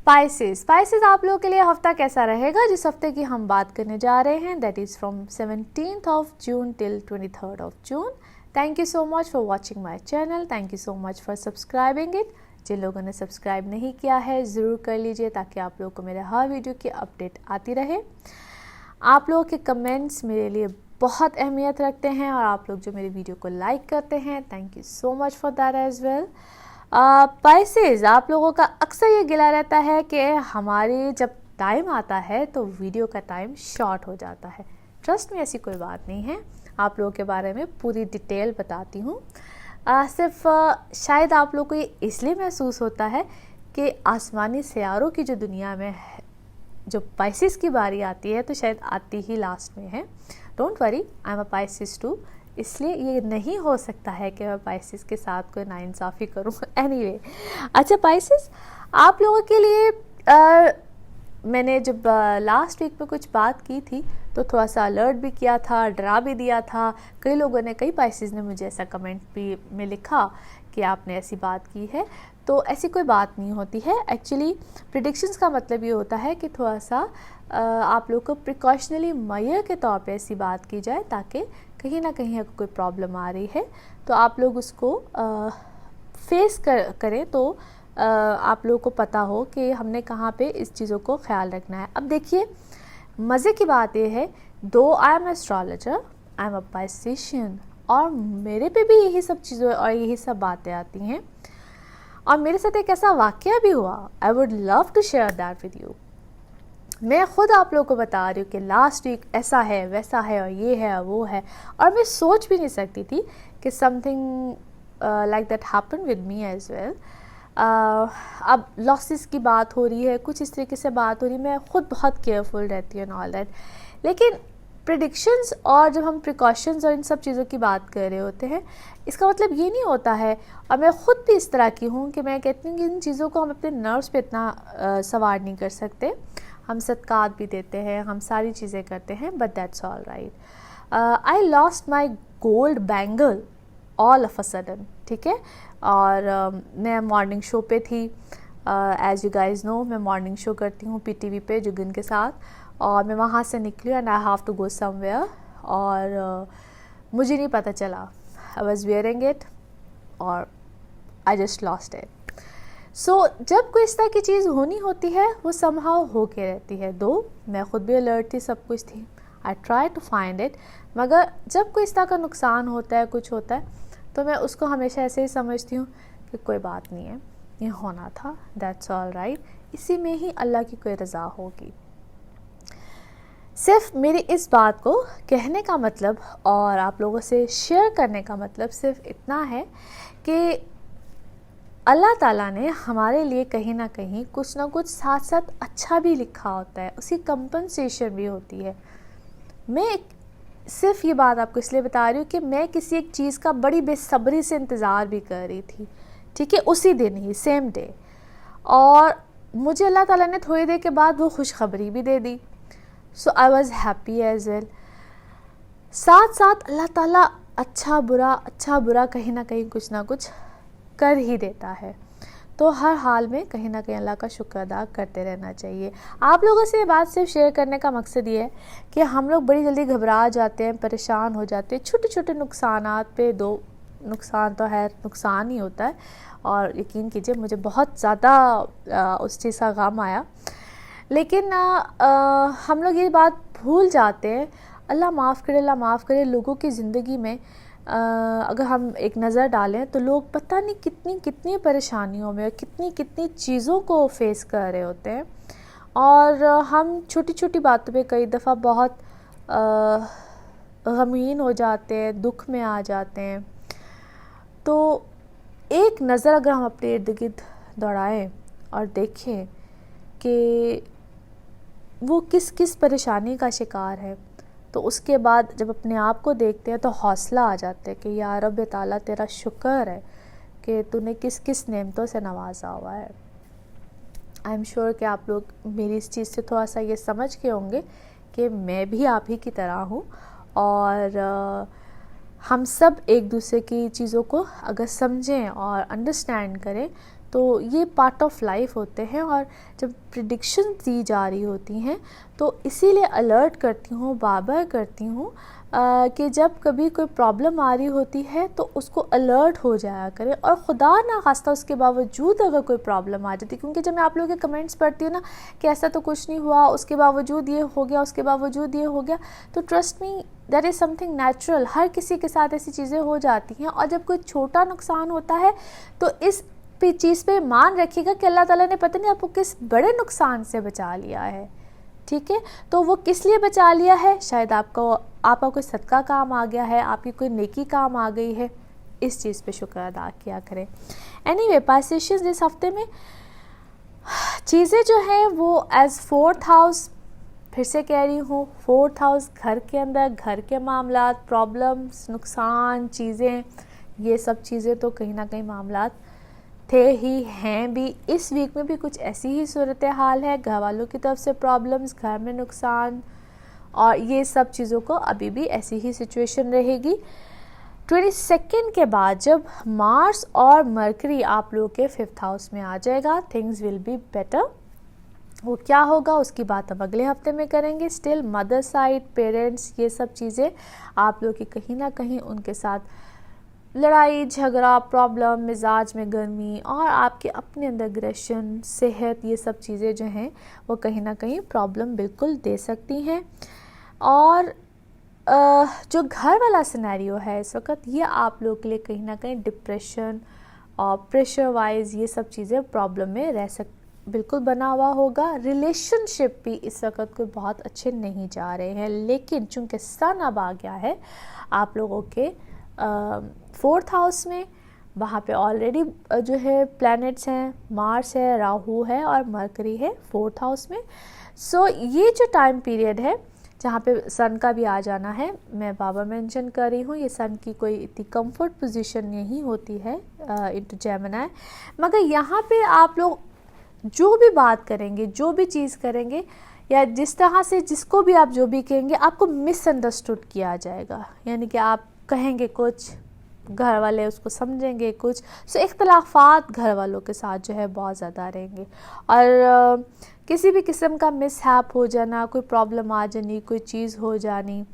Spices आप लोगों के लिए हफ्ता कैसा रहेगा, जिस हफ्ते की हम बात करने जा रहे हैं, that is from 17th of June till 23rd of June. Thank you so much for watching my channel. Thank you so much for subscribing it. जिन लोगों ने सब्सक्राइब नहीं किया है ज़रूर कर लीजिए, ताकि आप लोगों को मेरे हर वीडियो की अपडेट आती रहे. आप लोगों के कमेंट्स मेरे लिए बहुत अहमियत रखते हैं, और आप लोग जो मेरी वीडियो को लाइक करते हैं, thank you so much for that as well. Pisces, आप लोगों का अक्सर ये गिला रहता है कि हमारे जब टाइम आता है तो वीडियो का टाइम शॉर्ट हो जाता है. ट्रस्ट में ऐसी कोई बात नहीं है, आप लोगों के बारे में पूरी डिटेल बताती हूँ. सिर्फ शायद आप लोग को ये इसलिए महसूस होता है कि आसमानी सियारों की जो दुनिया में जो पाइसेस की बारी आती है तो शायद आती ही लास्ट में है. Don't worry, I am a Pisces too, इसलिए ये नहीं हो सकता है कि मैं पाइसेस के साथ कोई नाइंसाफ़ी करूँ. एनीवे, अच्छा पाइसेस, आप लोगों के लिए मैंने जब लास्ट वीक में कुछ बात की थी तो थोड़ा सा अलर्ट भी किया था, डरा भी दिया था. कई लोगों ने, कई पाइसेस ने मुझे ऐसा कमेंट भी में लिखा कि आपने ऐसी बात की है. तो ऐसी कोई बात नहीं होती है. एक्चुअली प्रिडिक्शंस का मतलब ये होता है कि थोड़ा सा आप लोग को प्रिकॉशनली मेजर के तौर पे ऐसी बात की जाए, ताकि कहीं ना कहीं अगर कोई प्रॉब्लम आ रही है तो आप लोग उसको फेस करें, तो आप लोगों को पता हो कि हमने कहाँ पे इस चीज़ों को ख्याल रखना है. अब देखिए, मज़े की बात यह है, though I am astrologer, I am a Piscean, और मेरे पे भी यही सब चीज़ें और यही सब बातें आती हैं, और मेरे साथ एक ऐसा वाक़या भी हुआ. I would love to share that with you. मैं खुद आप लोगों को बता रही हूँ कि लास्ट वीक ऐसा है, वैसा है, और ये है, वो है, और मैं सोच भी नहीं सकती थी कि something like that happen with me as well. अब लॉसेस की बात हो रही है, कुछ इस तरीके से बात हो रही है, मैं खुद बहुत केयरफुल रहती हूँ एंड ऑल दैट. लेकिन प्रिडिक्शंस और जब हम प्रिकॉशंस और इन सब चीज़ों की बात कर रहे होते हैं, इसका मतलब ये नहीं होता है, और मैं ख़ुद भी इस तरह की हूँ कि मैं कहती हूँ कि इन चीज़ों को हम अपने नर्व्स पे इतना सवार नहीं कर सकते. हम सदकात भी देते हैं, हम सारी चीज़ें करते हैं, but that's all right. I lost my gold bangle all of a sudden. ठीक है, और मैं मॉर्निंग शो पे थी. एज यू गाइज नो, मैं मॉर्निंग शो करती हूँ PTV पे जुगन के साथ, और मैं वहाँ से निकली and I have to go somewhere. और मुझे नहीं पता चला, आई वॉज वेयरिंग इट और आई जस्ट लॉस्ट इट। सो जब कोई इस तरह की चीज़ होनी होती है वो समहाउ हो के रहती है। दो मैं ख़ुद भी अलर्ट थी, सब कुछ थी, I try to find it, मगर जब कोई इस तरह का नुकसान होता है, कुछ होता है, तो मैं उसको हमेशा ऐसे ही समझती हूँ कि कोई बात नहीं है, ये होना था, दैट्स ऑल राइट, इसी में ही अल्लाह की कोई रज़ा होगी। सिर्फ मेरी इस बात को कहने का मतलब और आप लोगों से शेयर करने का मतलब सिर्फ इतना है कि अल्लाह ताला ने हमारे लिए कहीं ना कहीं कुछ ना कुछ साथ साथ अच्छा भी लिखा होता है, उसकी कंपनसेशन भी होती है। मैं सिर्फ ये बात आपको इसलिए बता रही हूँ कि मैं किसी एक चीज़ का बड़ी बेसब्री से इंतज़ार भी कर रही थी, ठीक है, उसी दिन ही, सेम डे, और मुझे अल्लाह ताला ने थोड़ी देर के बाद वो खुशखबरी भी दे दी। So I was happy as well. साथ साथ अल्लाह ताला अच्छा बुरा कहीं ना कहीं कुछ ना कुछ कर ही देता है, तो हर हाल में कहीं ना कहीं अल्लाह का शुक्र अदा करते रहना चाहिए। आप लोगों से ये बात सिर्फ शेयर करने का मकसद ये है कि हम लोग बड़ी जल्दी घबरा जाते हैं, परेशान हो जाते हैं छोटे छोटे नुकसानात पे। दो नुकसान तो है, नुकसान ही होता है, और यकीन कीजिए मुझे बहुत ज़्यादा उस चीज़ का गम आया, लेकिन हम लोग ये बात भूल जाते हैं। अल्लाह माफ़ करे, अल्लाह माफ़ करे, लोगों की ज़िंदगी में अगर हम एक नज़र डालें तो लोग पता नहीं कितनी कितनी परेशानियों में, कितनी कितनी चीज़ों को फेस कर रहे होते हैं, और हम छोटी छोटी बातों पे कई दफ़ा बहुत गमगीन हो जाते हैं, दुख में आ जाते हैं। तो एक नज़र अगर हम अपने इर्द गिर्द दौड़ाएं और देखें कि वो किस किस परेशानी का शिकार है, तो उसके बाद जब अपने आप को देखते हैं तो हौसला आ जाता है कि या रब ताला तेरा शुक्र है कि तूने किस किस नेमतों से नवाजा हुआ है। आई एम श्योर कि आप लोग मेरी इस चीज़ से थोड़ा सा ये समझ के होंगे कि मैं भी आप ही की तरह हूँ, और हम सब एक दूसरे की चीज़ों को अगर समझें और अंडरस्टैंड करें तो ये पार्ट ऑफ लाइफ होते हैं। और जब प्रिडिक्शन दी जा रही होती हैं तो इसीलिए अलर्ट करती हूँ, बार करती हूँ कि जब कभी कोई प्रॉब्लम आ रही होती है तो उसको अलर्ट हो जाया करें, और खुदा ना खास्ता उसके बावजूद अगर कोई प्रॉब्लम आ जाती, क्योंकि जब मैं आप लोगों के कमेंट्स पढ़ती हूँ ना कि ऐसा तो कुछ नहीं हुआ, उसके बावजूद ये हो गया, उसके बावजूद ये हो गया, तो trust me that is something natural, हर किसी के साथ ऐसी चीज़ें हो जाती हैं। और जब कोई छोटा नुकसान होता है तो इस चीज़ पे मान रखिएगा कि अल्लाह ताला ने पता नहीं आपको किस बड़े नुकसान से बचा लिया है, ठीक है। तो वो किस लिए बचा लिया है, शायद आपका कोई सदका काम आ गया है, आपकी कोई नेकी काम आ गई है, इस चीज़ पे शुक्र अदा किया करें। एनीवे पासेशंस इस हफ्ते में चीज़ें जो हैं वो एज 4th हाउस, फिर से कह रही हूँ 4th हाउस, घर के अंदर घर के मामलात, प्रॉब्लम्स, नुकसान, चीज़ें, ये सब चीज़ें तो कहीं ना कहीं मामलात थे ही, हैं भी। इस वीक में भी कुछ ऐसी ही सूरत हाल है, घर वालों की तरफ से प्रॉब्लम्स, घर में नुकसान, और ये सब चीज़ों को अभी भी ऐसी ही सिचुएशन रहेगी। 22 के बाद जब मार्स और मरकरी आप लोगों के 5th हाउस में आ जाएगा, थिंग्स विल बी बेटर। वो क्या होगा उसकी बात हम अगले हफ्ते में करेंगे। स्टिल मदर साइड, पेरेंट्स, ये सब चीज़ें आप लोग की कहीं ना कहीं उनके साथ लड़ाई झगड़ा, प्रॉब्लम, मिजाज में गर्मी, और आपके अपने अंदर अग्रेशन, सेहत, ये सब चीज़ें जो हैं वो कहीं ना कहीं प्रॉब्लम बिल्कुल दे सकती हैं। और जो घर वाला सिनेरियो है इस वक्त, ये आप लोग के लिए कहीं ना कहीं डिप्रेशन और प्रेशर वाइज ये सब चीज़ें प्रॉब्लम में बिल्कुल बना हुआ होगा। रिलेशनशिप भी इस वक्त कोई बहुत अच्छे नहीं जा रहे हैं, लेकिन चूंकि सन अब आ गया है आप लोगों के 4th हाउस में, वहाँ पे ऑलरेडी जो है प्लैनेट्स हैं, मार्स है, राहु है और मरकरी है 4th हाउस में। सो ये जो टाइम पीरियड है जहाँ पे सन का भी आ जाना है, मैं बाबर मेंशन कर रही हूँ, ये सन की कोई इतनी कंफर्ट पोजीशन नहीं होती है इनटू जेमिनी, मगर यहाँ पे आप लोग जो भी बात करेंगे, जो भी चीज़ करेंगे, या जिस तरह से जिसको भी आप जो भी कहेंगे, आपको मिसअंडरस्टूड किया जाएगा। यानी कि आप कहेंगे कुछ घर वाले उसको समझेंगे कुछ, सो इख्तलाफात घर वालों के साथ जो है बहुत ज़्यादा रहेंगे। और किसी भी किस्म का मिसहैप हो जाना, कोई प्रॉब्लम आ जानी, कोई चीज़ हो जानी।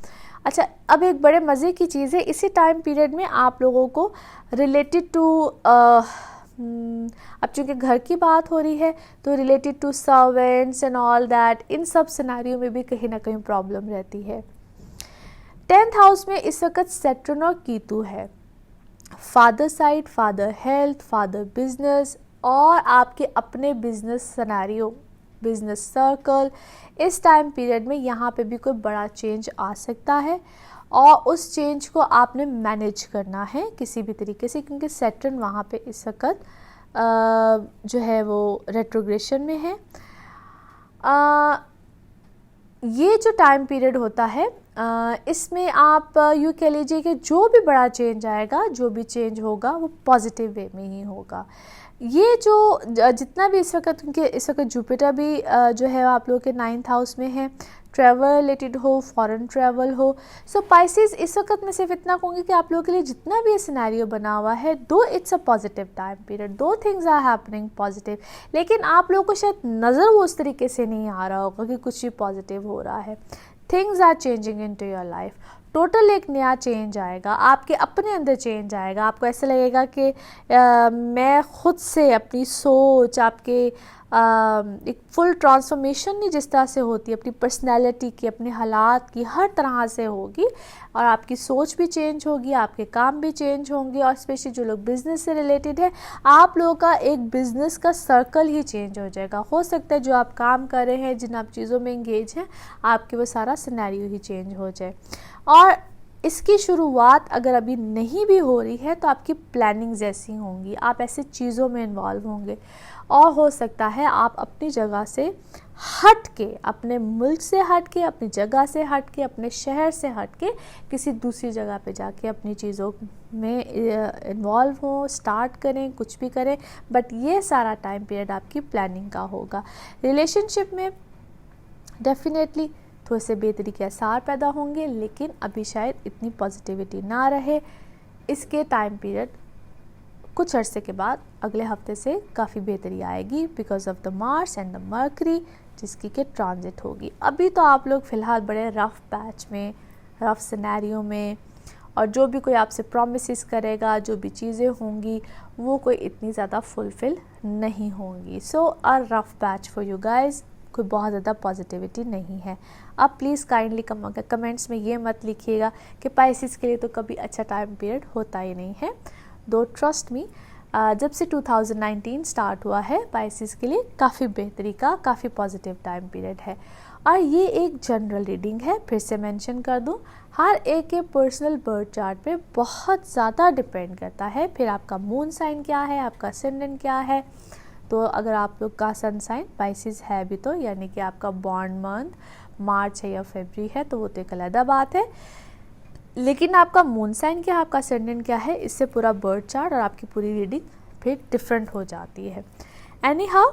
अच्छा, अब एक बड़े मज़े की चीज़ है, इसी टाइम पीरियड में आप लोगों को रिलेटेड टू अब चूँकि घर की बात हो रही है तो related to servants and all that, इन सब सिनेरियो में भी कहीं ना कहीं प्रॉब्लम रहती है। 10th हाउस में इस वक्त सैटर्न और कीतु है। Father side, father health, father business और आपके अपने बिजनेस सिनेरियो, बिजनेस सर्कल, इस टाइम पीरियड में यहाँ पे भी कोई बड़ा चेंज आ सकता है और उस चेंज को आपने मैनेज करना है किसी भी तरीके से, क्योंकि सैटर्न वहाँ पे इस वक्त जो है वो रेट्रोग्रेशन में है। ये जो टाइम पीरियड होता है इसमें आप यूँ कह लीजिए कि जो भी बड़ा चेंज आएगा, जो भी चेंज होगा वो पॉजिटिव वे में ही होगा। ये जो जितना भी इस वक्त जुपिटर भी जो है आप लोगों के 9th हाउस में है, ट्रैवल रिलेटेड हो, फॉरेन ट्रैवल हो। सो पाइसेस, इस वक्त मैं सिर्फ इतना कहूँगी कि आप लोगों के लिए जितना भी ये सिनेरियो बना हुआ है, दो it's a positive time period, दो थिंग्स आर हैपनिंग पॉजिटिव, लेकिन आप लोगों को शायद नज़र वो उस तरीके से नहीं आ रहा होगा कि कुछ भी पॉजिटिव हो रहा है। Things are changing in to your life, total एक नया चेंज आएगा, आपके अपने अंदर चेंज आएगा। आपको ऐसा लगेगा कि मैं खुद से अपनी सोच, आपके एक फुल ट्रांसफॉर्मेशन नहीं जिस तरह से होती है अपनी पर्सनैलिटी की, अपने हालात की, हर तरह से होगी और आपकी सोच भी चेंज होगी, आपके काम भी चेंज होंगे। और स्पेशली जो लोग बिज़नेस से रिलेटेड है, आप लोगों का एक बिज़नेस का सर्कल ही चेंज हो जाएगा। हो सकता है जो आप काम कर रहे हैं, जिन आप चीज़ों में इंगेज हैं, आपके वो सारा सिनेरियो ही चेंज हो जाए। और इसकी शुरुआत अगर अभी नहीं भी हो रही है तो आपकी प्लानिंग्स ऐसी होंगी, आप ऐसे चीज़ों में इन्वॉल्व होंगे और हो सकता है आप अपनी जगह से हट के, अपने मुल्क से हट के, अपनी जगह से हट के, अपने शहर से हट के किसी दूसरी जगह पे जाके अपनी चीज़ों में इन्वॉल्व हो, स्टार्ट करें, कुछ भी करें। बट ये सारा टाइम पीरियड आपकी प्लानिंग का होगा। रिलेशनशिप में डेफिनेटली थोड़े से बेहतरी के आसार पैदा होंगे, लेकिन अभी शायद इतनी पॉजिटिविटी ना रहे। इसके टाइम पीरियड कुछ अरसे के बाद अगले हफ्ते से काफ़ी बेहतरी आएगी because of the Mars and the mercury जिसकी के ट्रांजिट होगी। अभी तो आप लोग फ़िलहाल बड़े रफ़ पैच में, रफ़ सिनेरियो में, और जो भी कोई आपसे प्रॉमिसेस करेगा, जो भी चीज़ें होंगी वो कोई इतनी ज़्यादा फुलफ़िल नहीं होंगी। So a rough patch for you guys, कोई बहुत ज़्यादा पॉजिटिविटी नहीं है। अब प्लीज़ काइंडली कमेंट्स में ये मत लिखिएगा कि पाइसेस के लिए तो कभी अच्छा टाइम पीरियड होता ही नहीं है। दो ट्रस्ट मी, जब से 2019 स्टार्ट हुआ है पाइसेस के लिए काफ़ी बेहतरी का, काफ़ी पॉजिटिव टाइम पीरियड है। और ये एक जनरल रीडिंग है, फिर से मेंशन कर दूं, हर एक के पर्सनल बर्थ चार्ट पे बहुत ज़्यादा डिपेंड करता है। फिर आपका मून साइन क्या है, आपका असेंडेंट क्या है। तो अगर आप लोग का सन साइन पाइसेस है भी तो, यानी कि आपका बॉर्न मंथ मार्च है या फरवरी है, तो वो तो एक अलग बात है। लेकिन आपका मून साइन क्या है, आपका असेंडेंट क्या है, इससे पूरा बर्थ चार्ट और आपकी पूरी रीडिंग फिर डिफरेंट हो जाती है। एनी हाउ,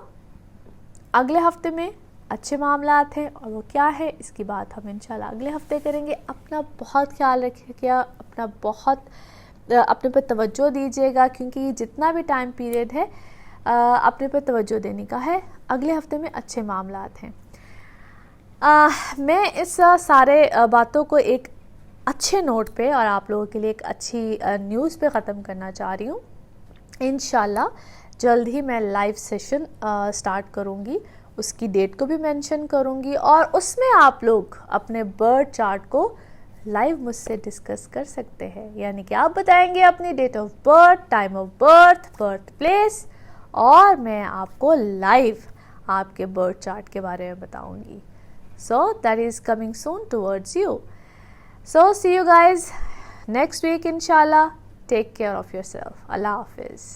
अगले हफ्ते में अच्छे मामलात हैं और वो क्या है इसकी बात हम इंशाल्लाह अगले हफ्ते करेंगे। अपना बहुत ख्याल रखिएगा, अपने पर तवज्जो दीजिएगा, क्योंकि जितना भी टाइम पीरियड है अपने पर तवज्जो देने का है। अगले हफ्ते में अच्छे मामलात हैं। मैं इस सारे बातों को एक अच्छे नोट पे और आप लोगों के लिए एक अच्छी न्यूज़ पे ख़त्म करना चाह रही हूँ। इंशाल्लाह जल्द ही मैं लाइव सेशन स्टार्ट करूँगी, उसकी डेट को भी मेंशन करूँगी और उसमें आप लोग अपने बर्थ चार्ट को लाइव मुझसे डिस्कस कर सकते हैं। यानी कि आप बताएंगे अपनी date of birth, time of birth, birth place, और मैं आपको लाइव आपके बर्थ चार्ट के बारे में बताऊँगी। So that is coming soon towards you. So see you guys next week inshallah. Take care of yourself. Allah Hafiz.